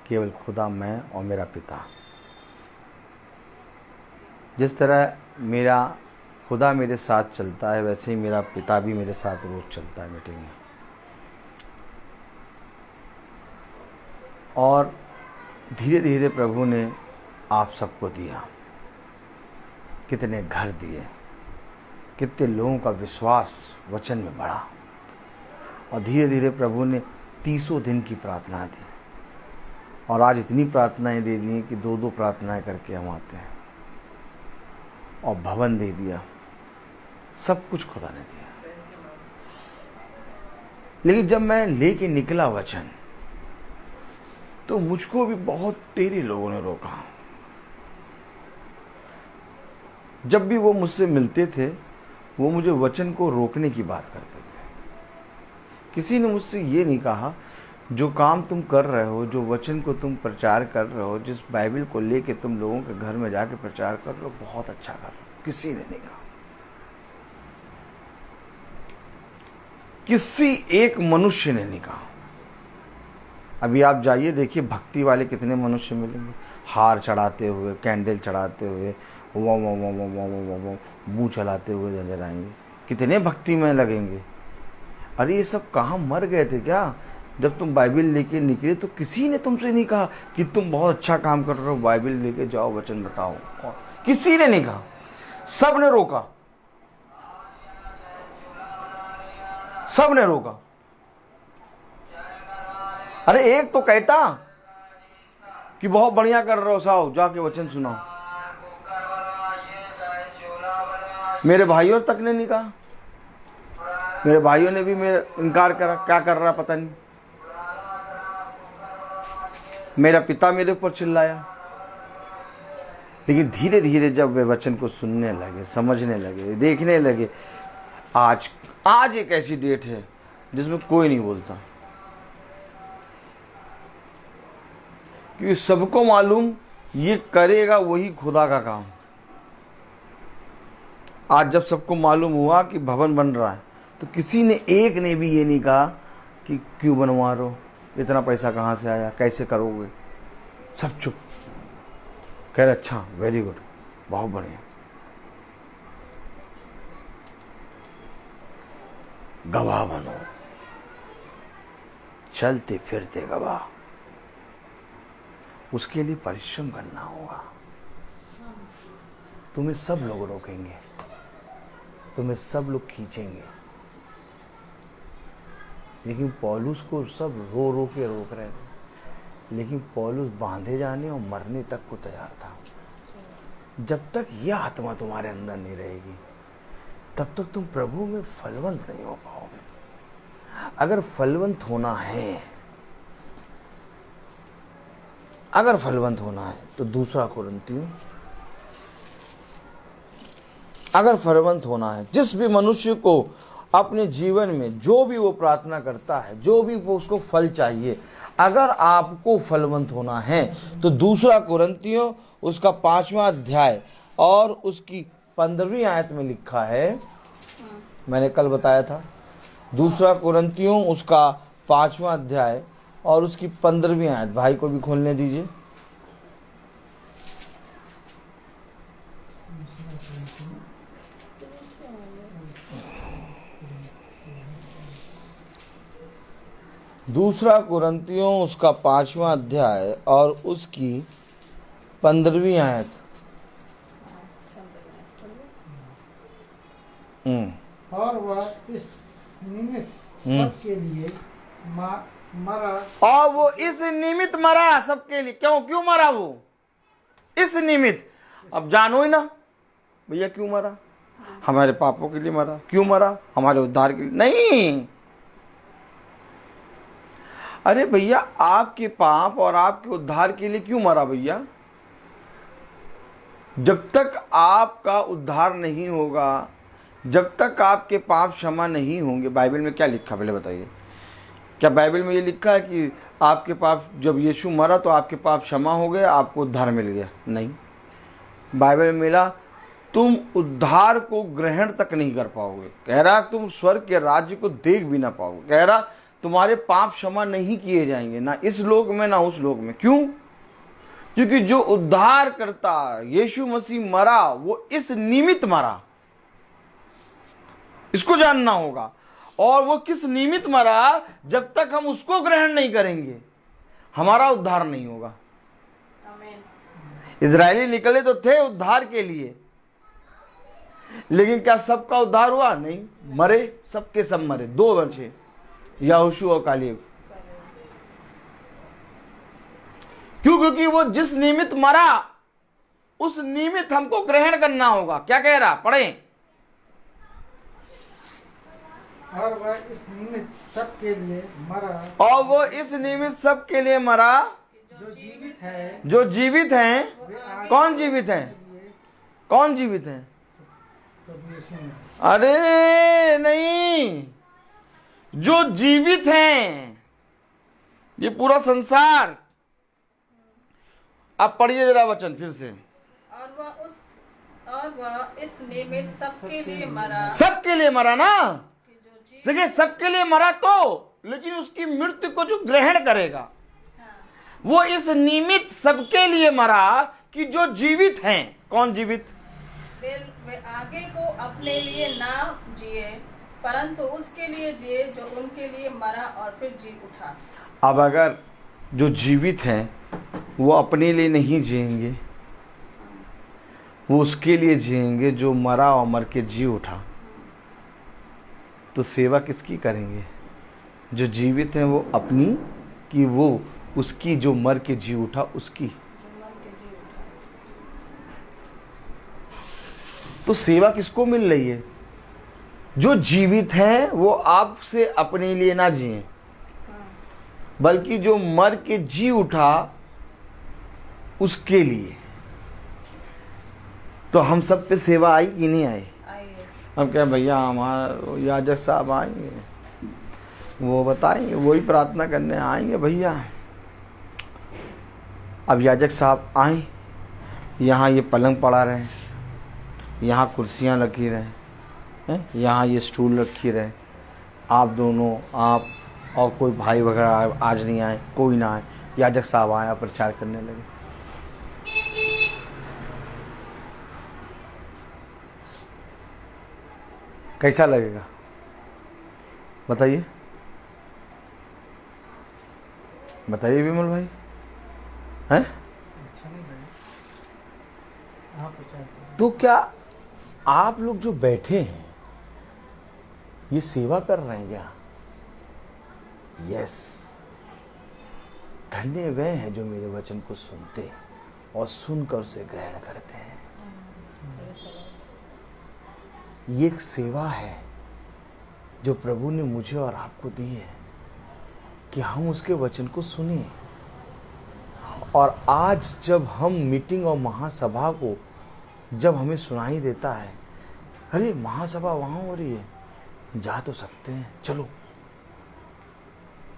केवल खुदा, मैं और मेरा पिता। जिस तरह मेरा खुदा मेरे साथ चलता है वैसे ही मेरा पिता भी मेरे साथ रोज चलता है मीटिंग में। और धीरे धीरे प्रभु ने आप सबको दिया, कितने घर दिए, कितने लोगों का विश्वास वचन में बढ़ा, और धीरे धीरे प्रभु ने 30 दिन की प्रार्थना दी, और आज इतनी प्रार्थनाएं दे दी कि 2-2 प्रार्थनाएं करके हम आते हैं, और भवन दे दिया, सब कुछ खुदा ने दिया। लेकिन जब मैं लेके निकला वचन तो मुझको भी बहुत तेरे लोगों ने रोका। जब भी वो मुझसे मिलते थे वो मुझे वचन को रोकने की बात करते थे। किसी ने मुझसे ये नहीं कहा जो काम तुम कर रहे हो, जो वचन को तुम प्रचार कर रहे हो, जिस बाइबल को लेके तुम लोगों के घर में जाके प्रचार कर रहे हो, बहुत अच्छा कर रहे हो। किसी ने नहीं कहा। किसी एक मनुष्य ने नहीं कहा। अभी आप जाइए देखिए भक्ति वाले कितने मनुष्य मिलेंगे, हार चढ़ाते हुए, कैंडल चढ़ाते हुए, वाह वाह वाह वाह वाह वाह वाह मुँह चलाते हुए नजर आएंगे, कितने भक्ति में लगेंगे। अरे ये सब कहाँ मर गए थे क्या? जब तुम बाइबल लेके निकले तो किसी ने तुमसे नहीं कहा कि तुम बहुत अच्छा काम कर रहे हो, बाइबल लेके जाओ, वचन बताओ। किसी ने नहीं कहा, सब ने रोका, सब ने रोका। अरे एक तो कहता कि बहुत बढ़िया कर रहे हो, साहब जाके वचन सुनाओ। मेरे भाइयों तक ने नहीं कहा, मेरे भाइयों ने भी मेरा इनकार करा, क्या कर रहा पता नहीं। मेरा पिता मेरे ऊपर चिल्लाया। लेकिन धीरे धीरे जब वे वचन को सुनने लगे, समझने लगे, देखने लगे, आज एक ऐसी डेट है जिसमें कोई नहीं बोलता, क्योंकि सबको मालूम ये करेगा वही खुदा का काम। आज जब सबको मालूम हुआ कि भवन बन रहा है तो किसी ने एक ने भी ये नहीं कहा कि क्यों बनवा रहे हो, इतना पैसा कहाँ से आया, कैसे करोगे। सब चुप, कह रहे अच्छा, वेरी गुड, बहुत बढ़िया। गवाह बनो, चलते फिरते गवाह। उसके लिए परिश्रम करना होगा। तुम्हें सब लोग रोकेंगे, तुम्हें सब लोग खींचेंगे, लेकिन पौलुस को सब रो रो के रोक रहे थे। लेकिन पौलुस बांधे जाने और मरने तक को तैयार था। जब तक यह आत्मा तुम्हारे अंदर नहीं रहेगी तब तक तुम प्रभु में फलवंत नहीं हो पाओगे। अगर फलवंत होना है, अगर फलवंत होना है तो दूसरा कुरिन्थियों, अगर फलवंत होना है, जिस भी मनुष्य को अपने जीवन में जो भी वो प्रार्थना करता है, जो भी वो उसको फल चाहिए, अगर आपको फलवंत होना है तो दूसरा कुरिन्थियों उसका 5वां अध्याय और उसकी 15वीं आयत में लिखा है। मैंने कल बताया था, दूसरा कुरिन्थियों उसका 5वां अध्याय और उसकी 15वीं आयत। भाई को भी खोलने दीजिए। दूसरा कुरिन्थियों उसका 5वां अध्याय और उसकी 15वीं आयत। और वह इस निमित्त सबके लिए मरा, और वो इस निमित्त मरा सबके लिए। क्यों मरा वो? इस निमित्त। अब जानो ही ना भैया क्यों मरा। हमारे पापों के लिए मरा। क्यों मरा? हमारे उद्धार के लिए नहीं। अरे भैया, आपके पाप और आपके उद्धार के लिए क्यों मरा भैया? जब तक आपका उद्धार नहीं होगा, जब तक आपके पाप क्षमा नहीं होंगे। बाइबल में क्या लिखा पहले बताइए? क्या बाइबल में ये लिखा है कि आपके पाप, जब यीशु मरा तो आपके पाप क्षमा हो गए, आपको उद्धार मिल गया? नहीं। बाइबल में मिला तुम उद्धार को ग्रहण तक नहीं कर पाओगे। कह रहा तुम स्वर्ग के राज्य को देख भी ना पाओगे। कह रहा तुम्हारे पाप क्षमा नहीं किए जाएंगे, ना इस लोक में ना उस लोक में। क्यों? क्योंकि जो उद्धार करता यीशु मसीह मरा, वो इस निमित्त मरा। इसको जानना होगा। और वो किस निमित्त मरा? जब तक हम उसको ग्रहण नहीं करेंगे हमारा उद्धार नहीं होगा। इजरायली निकले तो थे उद्धार के लिए, लेकिन क्या सबका उद्धार हुआ? नहीं। मरे, सबके सब मरे। 2 बचे, यहोशू और कालेब। क्यों? क्योंकि वो जिस निमित्त मरा उस निमित्त हमको ग्रहण करना होगा। क्या कह रहा? पढ़ें। और वह इस निमित्त सबके लिए मरा, और वो इस निमित्त सबके लिए मरा जो जीवित है, जो जीवित हैं। कौन जीवित हैं? कौन जीवित हैं? प्रभु यीशु में। अरे नहीं, जो जीवित हैं, ये पूरा संसार। अब पढ़िए जरा वचन फिर से। और वह इस निमित्त सबके लिए मरा। सबके लिए मरा ना। देखिए, सबके लिए मरा तो, लेकिन उसकी मृत्यु को जो ग्रहण करेगा, वो इस निमित्त सबके लिए मरा कि जो जीवित हैं। कौन जीवित? वे आगे को अपने लिए ना जिए, परंतु उसके लिए जिए जो उनके लिए मरा और फिर जी उठा। अब अगर जो जीवित हैं वो अपने लिए नहीं जिएंगे, वो उसके लिए जिएंगे जो मरा और मर के जी उठा, तो सेवा किसकी करेंगे? जो जीवित हैं वो अपनी, कि वो उसकी जो मर के जी उठा उसकी? जो मर के जी उठा। तो सेवा किसको मिल रही है? जो जीवित हैं वो आपसे अपने लिए ना जिए, बल्कि जो मर के जी उठा उसके लिए। तो हम सब पे सेवा आई कि नहीं आई? हम क्या भैया, हमारा याजक साहब आएंगे, वो बताएंगे, वही प्रार्थना करने आएंगे भैया। अब याजक साहब आए, यहाँ ये पलंग पड़ा रहे, यहाँ कुर्सियाँ रखी रहे, यहाँ ये स्टूल रखी रहे, आप दोनों, आप और कोई भाई वगैरह आज नहीं आए, कोई ना आए, याजक साहब आया, प्रचार करने लगे। कैसा लगेगा बताइए? बताइए विमल भाई, हैं? अच्छा नहीं लगा। आप प्रचार करो। तो क्या आप लोग जो बैठे हैं ये सेवा कर रहे हैं क्या? यस। धन्य वे हैं जो मेरे वचन को सुनते हैं और सुनकर उसे ग्रहण करते हैं। ये एक सेवा है जो प्रभु ने मुझे और आपको दी है कि हम उसके वचन को सुने। और आज जब हम मीटिंग और महासभा को जब हमें सुनाई देता है, अरे महासभा वहाँ हो रही है, जा तो सकते हैं, चलो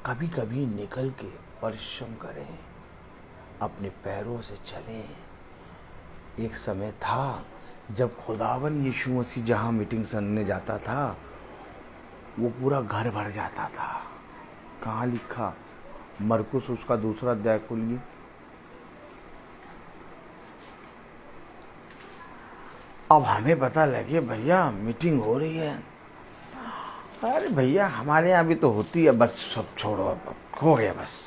कभी कभी निकल के परिश्रम करें, अपने पैरों से चलें। एक समय था जब खुदावन यीशु मसीह जहाँ मीटिंग सुनने जाता था वो पूरा घर भर जाता था। कहाँ लिखा? मरकुस उसका 2 अध्याय खोलिए। अब हमें पता लगे भैया मीटिंग हो रही है, अरे भैया हमारे यहाँ भी तो होती है, बस सब छोड़ो, अब हो गया बस।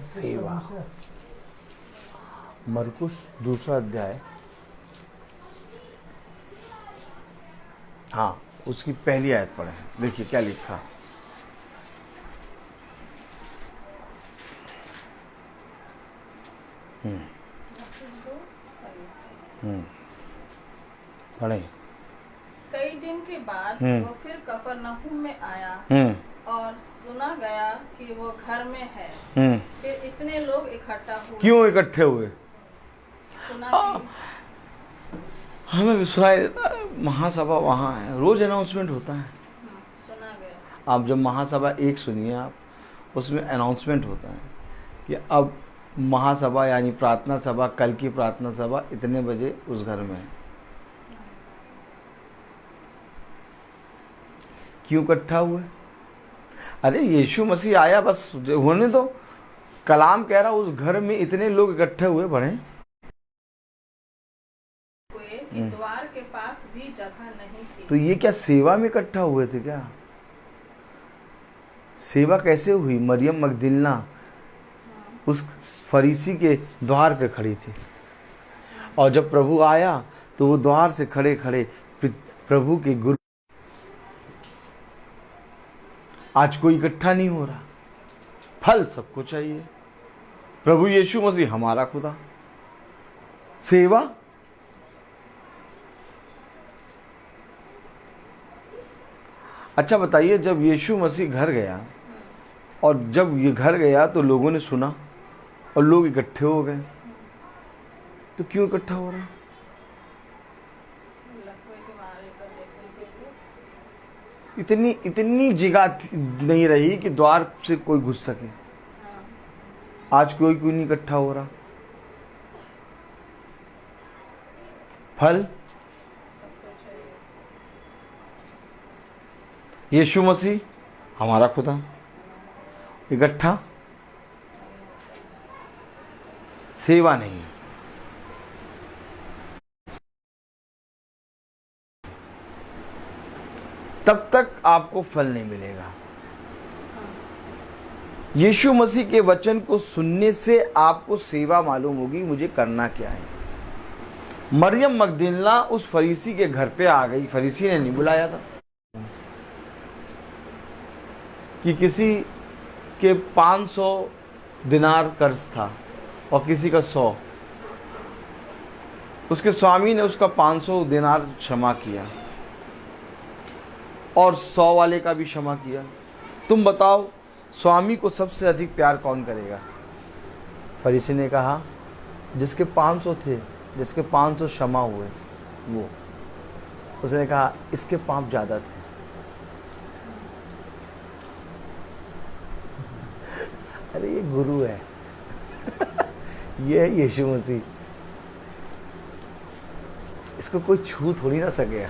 सेवा। मरकुस 2 अध्याय, हाँ उसकी पहली आयत पढ़े, देखिए क्या लिखा। पढ़े। कई दिन के बाद वो फिर कफरनहूम में आया और सुना गया कि वो घर में है। फिर इतने लोग इकट्ठा हुए। क्यों इकट्ठे हुए? सुना कि हमें विश्वास देता है महासभा वहाँ है, रोज अनाउंसमेंट होता है। सुना गया। आप जब महासभा 1 सुनिए, आप उसमें अनाउंसमेंट होता है कि अब महासभा यानी प्रार्थना सभा, कल की प्रार्थना सभा इतने बजे उस घर में है। क्यों इकट्ठा हुए? अरे यीशु मसीह आया, बस होने दो। कलाम कह रहा उस घर में इतने लोग इकट्ठे हुए बढ़े कि द्वार के पास भी जगह नहीं थी। तो ये क्या सेवा में इकट्ठा हुए थे क्या? सेवा कैसे हुई? मरियम मगदलीना उस फरीसी के द्वार पे खड़ी थी, और जब प्रभु आया तो वो द्वार से खड़े खड़े प्रभु के गुरु। आज कोई इकट्ठा नहीं हो रहा, फल सबको चाहिए। प्रभु यीशु मसीह हमारा खुदा। सेवा अच्छा बताइए, जब यीशु मसीह घर गया और जब ये घर गया तो लोगों ने सुना और लोग इकट्ठे हो गए, तो क्यों इकट्ठा हो रहा? इतनी जगह नहीं रही कि द्वार से कोई घुस सके। आज कोई क्यों नहीं इकट्ठा हो रहा? फल यीशु मसीह हमारा खुदा। इकट्ठा सेवा नहीं। तब तक आपको फल नहीं मिलेगा। यीशु मसीह के वचन को सुनने से आपको सेवा मालूम होगी, मुझे करना क्या है। मरियम मगदलीना उस फरीसी के घर पे आ गई। फरीसी ने नहीं बुलाया था कि किसी के 500 दिनार कर्ज था और किसी का 100। उसके स्वामी ने उसका 500 दिनार क्षमा किया और 100 वाले का भी क्षमा किया। तुम बताओ स्वामी को सबसे अधिक प्यार कौन करेगा? फरीसी ने कहा जिसके 500 थे, जिसके 500 क्षमा हुए वो। उसने कहा इसके पाप ज़्यादा थे। अरे ये गुरु है ये है यीशु मसीह, इसको कोई छू थोड़ी ना सकेगा।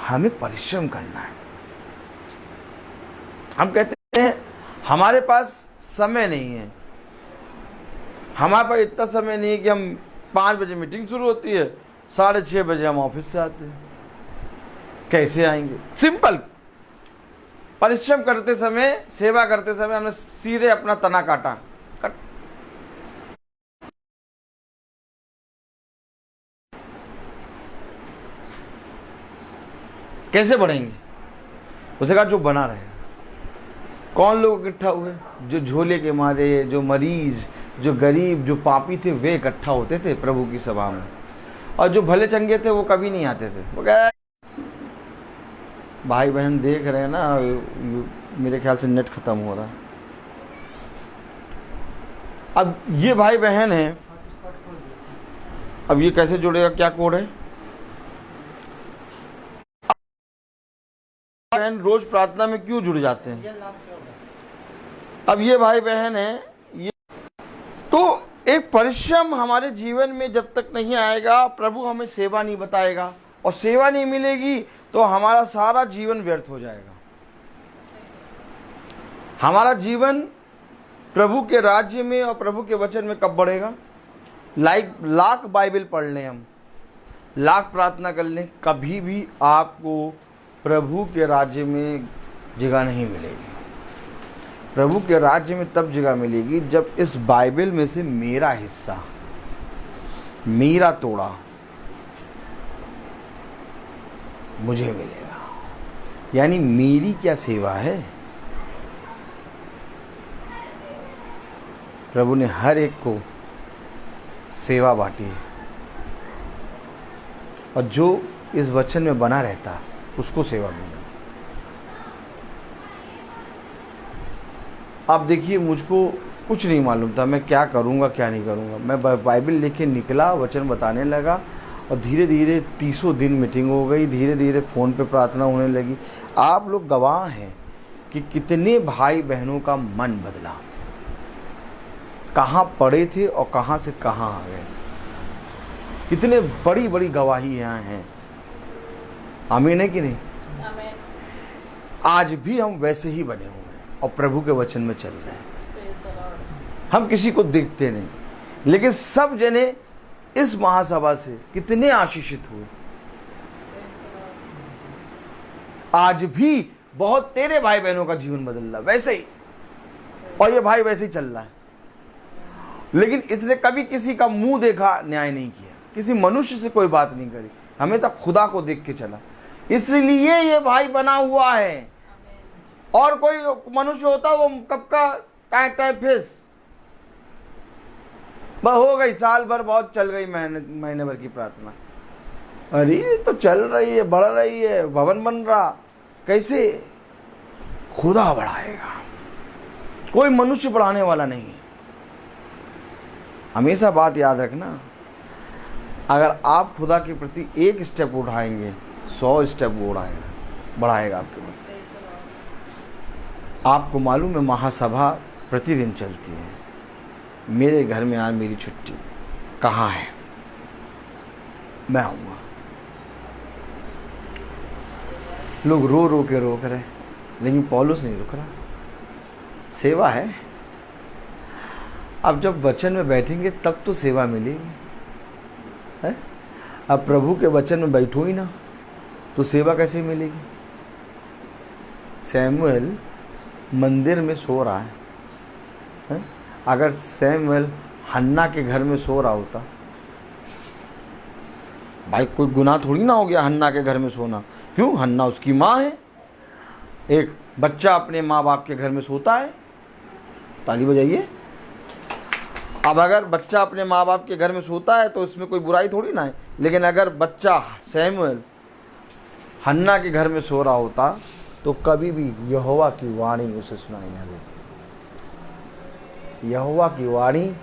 हमें परिश्रम करना है। हम कहते हैं हमारे पास समय नहीं है, हमारे पास इतना समय नहीं है कि हम 5 बजे मीटिंग शुरू होती है, 6:30 बजे हम ऑफिस से आते हैं। कैसे आएंगे? सिंपल, परिश्रम करते समय, सेवा करते समय हमने सीधे अपना तना काटा। कैसे बढ़ेंगे? उसने कहा जो बना रहेगा। कौन लोग इकट्ठा हुए? जो झोले के मारे, जो मरीज, जो गरीब, जो पापी थे, वे इकट्ठा होते थे प्रभु की सभा में। और जो भले चंगे थे वो कभी नहीं आते थे। वो कह भाई बहन देख रहे हैं ना, मेरे ख्याल से नेट खत्म हो रहा है। अब ये भाई बहन है, अब ये कैसे जुड़ेगा? क्या कोड है? बहन रोज प्रार्थना में क्यों जुड़ जाते हैं? अब ये भाई बहन है, ये तो एक परिश्रम हमारे जीवन में जब तक नहीं आएगा, प्रभु हमें सेवा नहीं बताएगा और सेवा नहीं मिलेगी तो हमारा सारा जीवन व्यर्थ हो जाएगा। हमारा जीवन प्रभु के राज्य में और प्रभु के वचन में कब बढ़ेगा? लाख बाइबल पढ़ लें हम, लाख प्रार्थना कर लें, कभी भी आपको प्रभु के राज्य में जगह नहीं मिलेगी। प्रभु के राज्य में तब जगह मिलेगी जब इस बाइबल में से मेरा हिस्सा, मेरा तोड़ा मुझे मिलेगा। यानी मेरी क्या सेवा है? प्रभु ने हर एक को सेवा बांटी है और जो इस वचन में बना रहता उसको सेवा मिलेगी। आप देखिए, मुझको कुछ नहीं मालूम था मैं क्या करूँगा क्या नहीं करूँगा। मैं बाइबल लेके निकला, वचन बताने लगा और धीरे धीरे 30 दिन मीटिंग हो गई, धीरे धीरे फ़ोन पे प्रार्थना होने लगी। आप लोग गवाह हैं कि कितने भाई बहनों का मन बदला, कहाँ पड़े थे और कहाँ से कहाँ आ गए। कितने बड़ी बड़ी गवाही यहाँ हैं। आमीन है कि नहीं? आमीन। आज भी हम वैसे ही बने हुए हैं और प्रभु के वचन में चल रहे हैं। Praise the Lord। हम किसी को देखते नहीं, लेकिन सब जने इस महासभा से कितने आशीषित हुए। Praise the Lord। आज भी बहुत तेरे भाई बहनों का जीवन बदल रहा वैसे ही, और ये भाई वैसे ही चल रहा है। लेकिन इसने कभी किसी का मुंह देखा न्याय नहीं किया, किसी मनुष्य से कोई बात नहीं करी, हमेशा खुदा को देख के चला। इसलिए ये भाई बना हुआ है। और कोई मनुष्य होता वो कब का टाइम फेस बस हो गई, साल भर बहुत चल गई, महीने भर की प्रार्थना, अरे तो चल रही है, बढ़ रही है, भवन बन रहा। कैसे? खुदा बढ़ाएगा, कोई मनुष्य बढ़ाने वाला नहीं है। हमेशा बात याद रखना, अगर आप खुदा के प्रति एक स्टेप उठाएंगे 100 स्टेप वो बढ़ाएगा आपके पास। आपको मालूम है महासभा प्रतिदिन चलती है। मेरे घर में आज मेरी छुट्टी कहाँ है? मैं आऊँगा। लोग रो रो के रोक रहे, लेकिन पौलुस नहीं रुक रहा। सेवा है। अब जब वचन में बैठेंगे तब तो सेवा मिलेगी है? अब प्रभु के वचन में बैठो ही ना तो सेवा कैसे मिलेगी। सैमुएल मंदिर में सो रहा है? अगर सैमुएल हन्ना के घर में सो रहा होता, भाई कोई गुनाह थोड़ी ना हो गया हन्ना के घर में सोना। क्यों? हन्ना उसकी माँ है। एक बच्चा अपने माँ बाप के घर में सोता है, ताली बजाइए। अब अगर बच्चा अपने माँ बाप के घर में सोता है तो उसमें कोई बुराई थोड़ी ना है। लेकिन अगर बच्चा सैमुएल हन्ना के घर में सो रहा होता तो कभी भी यहोवा की वाणी उसे सुनाई ना देती। यहोवा की वाणी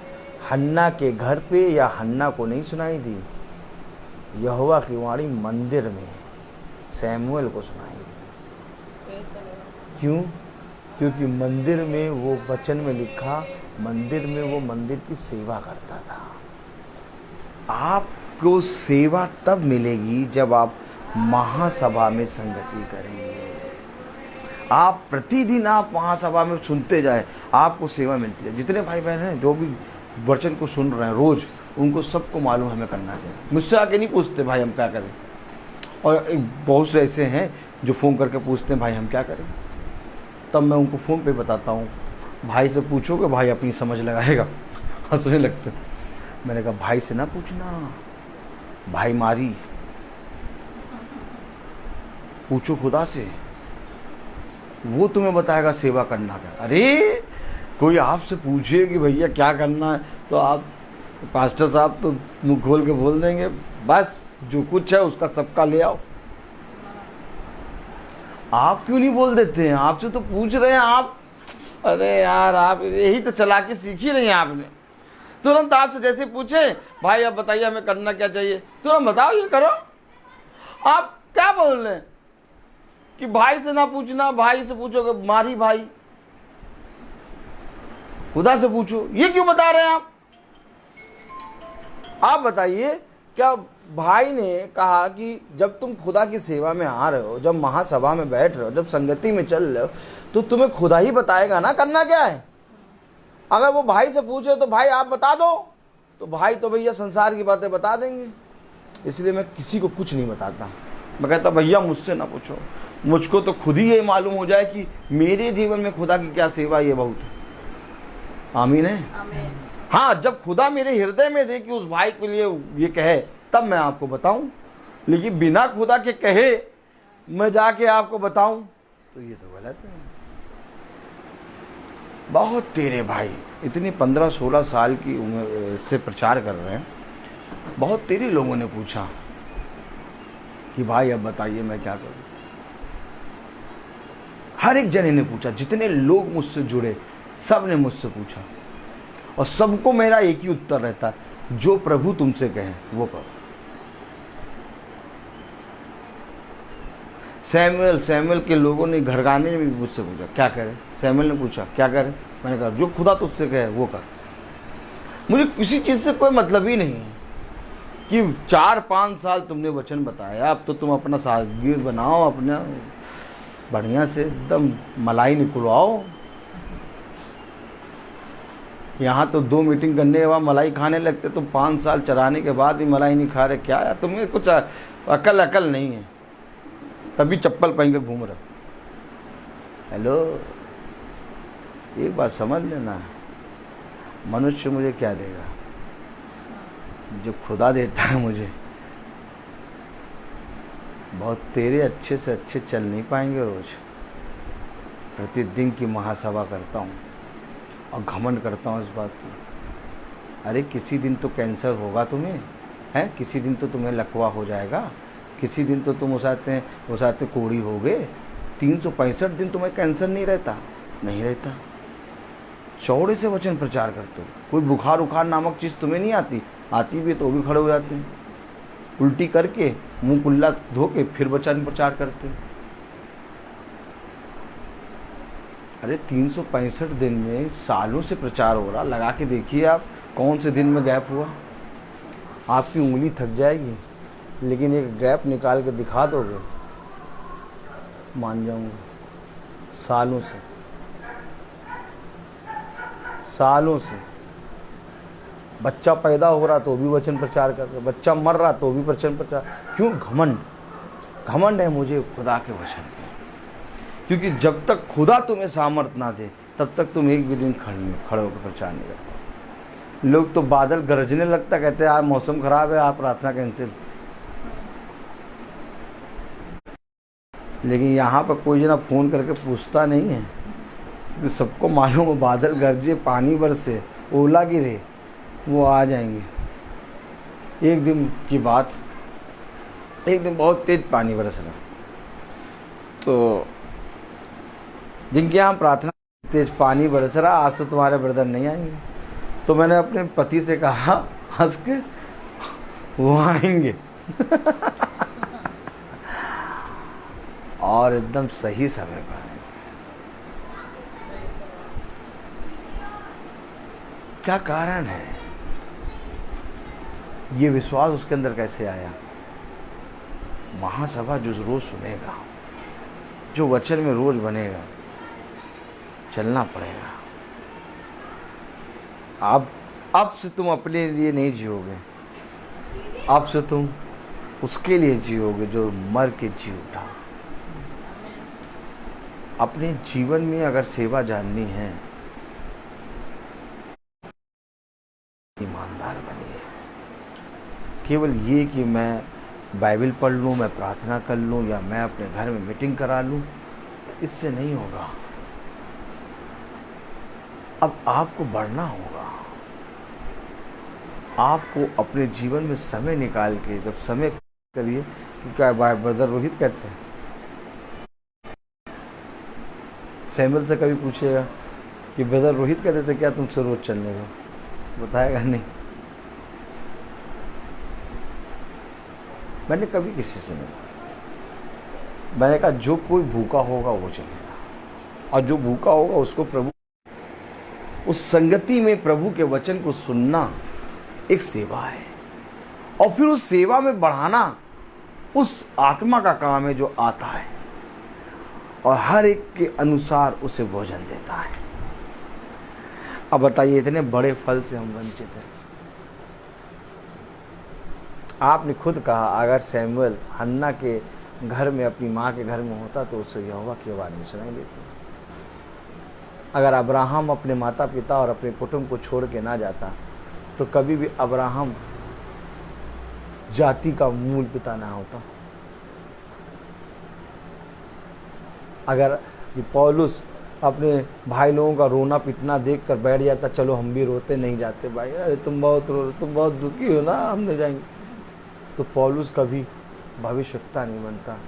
हन्ना के घर पे या हन्ना को नहीं सुनाई दी, यहोवा की वाणी मंदिर में सैमुएल को सुनाई दी। क्यों? क्योंकि मंदिर में वो वचन में लिखा, मंदिर में वो मंदिर की सेवा करता था। आपको सेवा तब मिलेगी जब आप महासभा में संगति करेंगे। आप प्रतिदिन आप महासभा में सुनते जाए, आपको सेवा मिलती है। जितने भाई बहन हैं जो भी वचन को सुन रहे हैं रोज, उनको सबको मालूम हमें करना चाहिए। मुझसे आके नहीं पूछते भाई हम क्या करें, और बहुत से ऐसे हैं जो फ़ोन करके पूछते हैं भाई हम क्या करें। तब मैं उनको फ़ोन पे बताता हूँ, भाई से पूछोगे भाई अपनी समझ लगाएगा। हंसने लगते थे। मैंने कहा भाई से ना पूछना, भाई मारी, पूछो खुदा से, वो तुम्हें बताएगा सेवा करना क्या। अरे कोई आपसे पूछे कि भैया क्या करना है तो आप पास्टर साहब तो मुंह खोल के बोल देंगे बस जो कुछ है उसका सबका ले आओ। आप क्यों नहीं बोल देते हैं? आपसे तो पूछ रहे हैं आप। अरे यार आप यही तो चालाकी सीखी नहीं है आपने। तुरंत आपसे जैसे पूछे भाई अब बताइए हमें करना क्या चाहिए, तुरंत बताओ ये करो। आप क्या बोल रहे हैं कि भाई से ना पूछना, भाई से पूछोगे मारी भाई, खुदा से पूछो, ये क्यों बता रहे हैं आप? आप बताइए, क्या भाई ने कहा कि जब तुम खुदा की सेवा में आ रहे हो, जब महासभा में बैठ रहे हो, जब संगति में चल रहे हो, तो तुम्हें खुदा ही बताएगा ना करना क्या है। अगर वो भाई से पूछे तो भाई आप बता दो, तो भाई तो भैया संसार की बातें बता देंगे। इसलिए मैं किसी को कुछ नहीं बताता। मैं कहता भैया मुझसे ना पूछो, मुझको तो खुद ही ये मालूम हो जाए कि मेरे जीवन में खुदा की क्या सेवा, ये बहुत है। आमीन है। आमीन। हाँ, जब खुदा मेरे हृदय में दे कि उस भाई के लिए ये कहे तब मैं आपको बताऊं, लेकिन बिना खुदा के कहे मैं जाके आपको बताऊं तो ये तो गलत है। बहुत तेरे भाई इतनी 15-16 साल की उम्र से प्रचार कर रहे हैं, बहुत तेरे लोगों ने पूछा कि भाई अब बताइए मैं क्या करूं। हर एक जने ने पूछा, जितने लोग मुझसे जुड़े सब ने मुझसे पूछा, और सबको मेरा एक ही उत्तर रहता है, जो प्रभु तुमसे कहे वो करो। सैमुएल के लोगों ने घरगाने में भी मुझसे पूछा क्या करे। सैमुएल ने पूछा क्या करे, मैंने कहा जो खुदा तुझसे कहे वो कर। मुझे किसी चीज से कोई मतलब ही नहीं है कि 4-5 साल तुमने वचन बताया, अब तो तुम अपना शागिर्द बनाओ, अपना बढ़िया से एकदम मलाई निकलवाओ। यहाँ तो 2 मीटिंग करने के बाद मलाई खाने लगते, तुम 5 साल चराने के बाद भी मलाई नहीं खा रहे। क्या यार तुम्हें कुछ अकल नहीं है, तभी चप्पल पहन के घूम रहे। हेलो, एक बात समझ लेना, मनुष्य मुझे क्या देगा, जो खुदा देता है मुझे। बहुत तेरे अच्छे से अच्छे चल नहीं पाएंगे रोज। प्रतिदिन की महासभा करता हूँ और घमंड करता हूँ इस बात की। अरे किसी दिन तो कैंसर होगा तुम्हें, है किसी दिन तो तुम्हें लकवा हो जाएगा, किसी दिन तो तुम उसाते कोड़ी हो गए। 365 दिन तुम्हें कैंसर नहीं रहता, नहीं रहता। चौड़े से वचन प्रचार करते हो। कोई बुखार उखार नामक चीज़ तुम्हें नहीं आती, आती भी तो भी खड़े हो जाते हैं, उल्टी करके मुंह कुल्ला धो के फिर वचन प्रचार करते। अरे 365 दिन में सालों से प्रचार हो रहा, लगा के देखिए आप कौन से दिन में गैप हुआ। आपकी उंगली थक जाएगी, लेकिन एक गैप निकाल के दिखा दोगे, मान जाऊंगा। सालों से बच्चा पैदा हो रहा तो भी वचन प्रचार कर रहे, बच्चा मर रहा तो भी वचन प्रचार। क्यों? घमंड। घमंड है मुझे खुदा के वचन पे, क्योंकि जब तक खुदा तुम्हें सामर्थ्य ना दे तब तक तुम एक भी दिन खड़े होकर प्रचार नहीं कर पाओ। लोग तो बादल गरजने लगता, कहते हैं आज मौसम खराब है, आप प्रार्थना कैंसिल। लेकिन यहाँ पर कोई जना फोन करके पूछता नहीं है, क्योंकि सबको मालूम है बादल गरजे, पानी बरसे, ओला गिरे, वो आ जाएंगे। एक दिन की बात, एक दिन बहुत तेज पानी बरस रहा, तो जिनके यहाँ प्रार्थना तेज पानी बरस रहा, आज तो तुम्हारे ब्रदर नहीं आएंगे। तो मैंने अपने पति से कहा हंस के, वो आएंगे। और एकदम सही समय पर आएंगे। क्या कारण है? ये विश्वास उसके अंदर कैसे आया? महासभा जो रोज सुनेगा, जो वचन में रोज बनेगा, चलना पड़ेगा। अब से तुम अपने लिए नहीं जियोगे, अब से तुम उसके लिए जियोगे जो मर के जी उठा। अपने जीवन में अगर सेवा जाननी है, ईमानदार बनिए। केवल ये कि मैं बाइबल पढ़ लूँ, मैं प्रार्थना कर लूँ, या मैं अपने घर में मीटिंग करा लूँ, इससे नहीं होगा। अब आपको बढ़ना होगा। आपको अपने जीवन में समय निकाल के, जब समय करिए कि क्या ब्रदर रोहित कहते हैं, सैमुअल से कभी पूछेगा कि ब्रदर रोहित कहते थे क्या तुमसे रोज चलने को? बताएगा नहीं। मैंने कभी किसी से नहीं कहा। मैंने कहा जो कोई भूखा होगा वो चलेगा, और जो भूखा होगा उसको प्रभु, उस संगति में प्रभु के वचन को सुनना एक सेवा है, और फिर उस सेवा में बढ़ाना उस आत्मा का काम है जो आता है और हर एक के अनुसार उसे भोजन देता है। अब बताइए, इतने बड़े फल से हम वंचित हैं। आपने खुद कहा अगर सैमुअल हन्ना के घर में, अपनी माँ के घर में होता तो उससे यहोवा की आवाज़ नहीं सुनाई देती। अगर अब्राहम अपने माता पिता और अपने कुटुंब को छोड़ के ना जाता तो कभी भी अब्राहम जाति का मूल पिता ना होता। अगर पौलुस अपने भाई लोगों का रोना पिटना देख कर बैठ जाता, चलो हम भी रोते, नहीं जाते भाई, अरे तुम बहुत रो, तुम बहुत दुखी हो ना, हम नहीं जाएंगे, तो पौलुस कभी भविष्यवक्ता नहीं बनता,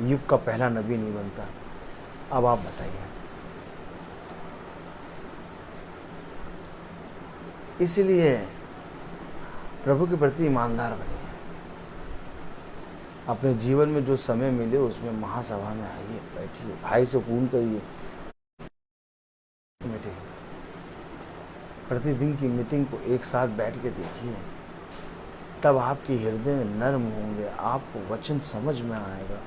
युग का पहला नबी नहीं बनता। अब आप बताइए। इसलिए प्रभु के प्रति ईमानदार बनिए। अपने जीवन में जो समय मिले उसमें महासभा में आइए, बैठिए, भाई से फोन करिए, मीटिंग, प्रतिदिन की मीटिंग को एक साथ बैठ के देखिए, तब आपके हृदय में नर्म होंगे, आपको वचन समझ में आएगा,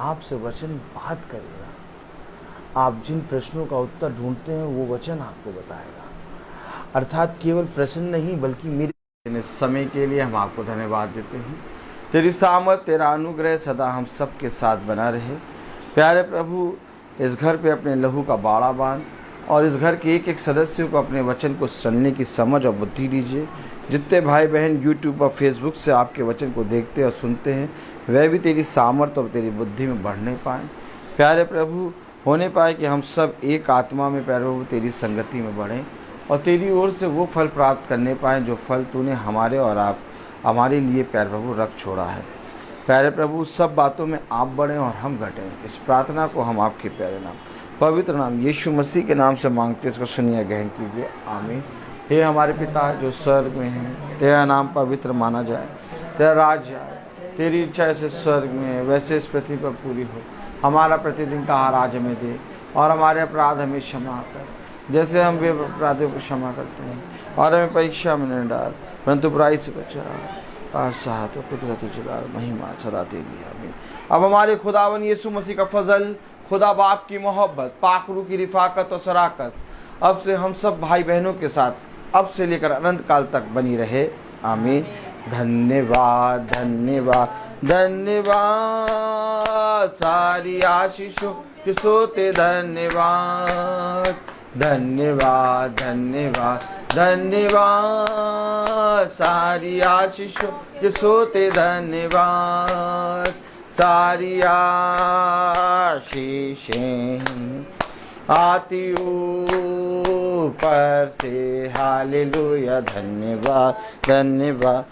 आपसे वचन बात करेगा। आप जिन प्रश्नों का उत्तर ढूंढते हैं वो वचन आपको बताएगा। अर्थात केवल प्रश्न नहीं बल्कि मेरे समय के लिए हम आपको धन्यवाद देते हैं। तेरी सामर्थ, तेरा अनुग्रह सदा हम सब के साथ बना रहे। प्यारे प्रभु, इस घर पे अपने लहू का बाड़ा बांध और इस घर के एक एक सदस्य को अपने वचन को सुनने की समझ और बुद्धि दीजिए। जितने भाई बहन यूट्यूब और फेसबुक से आपके वचन को देखते और सुनते हैं, वह भी तेरी सामर्थ और तेरी बुद्धि में बढ़ने पाएँ। प्यारे प्रभु, होने पाए कि हम सब एक आत्मा में प्यारे प्रभु तेरी संगति में बढ़ें और तेरी ओर से वो फल प्राप्त करने पाएँ जो फल तूने हमारे और आप हमारे लिए प्यारे प्रभु रख छोड़ा है। प्यारे प्रभु, सब बातों में आप बढ़ें और हम घटें। इस प्रार्थना को हम आपके प्यारे नाम, पवित्र नाम यीशु मसीह के नाम से मांगते, इसको सुनिए, ग्रहण कीजिए, आमीन। हे हमारे पिता जो स्वर्ग में हैं, तेरा नाम पवित्र माना जाए, तेरा राज्य आए, तेरी इच्छा जैसे स्वर्ग में है वैसे इस पृथ्वी पर पूरी हो। हमारा प्रतिदिन का आहार आज हमें दे, और हमारे अपराध हमें क्षमा कर जैसे हम भी अपराधियों को क्षमा करते हैं, और हमें परीक्षा में न डाल परंतु बुराई से बचा, बादशाह तो कुदरत जलाल महिमा सदा तेरी, आमीन। अब हमारे खुदावन यीशु मसीह का फजल, खुदा बाप की मोहब्बत, पाक रूह की रिफाकत और शराकत अब से हम सब भाई बहनों के साथ अब से लेकर अनंत काल तक बनी रहे। आमीन। धन्यवाद धन्यवाद धन्यवाद, सारी आशीषों के सोते धन्यवाद। धन्यवाद धन्यवाद धन्यवाद, सारी आशीषों के सोते धन्यवाद। सारी आशीषें आती ऊपर से, हालेलुया। धन्यवाद धन्यवाद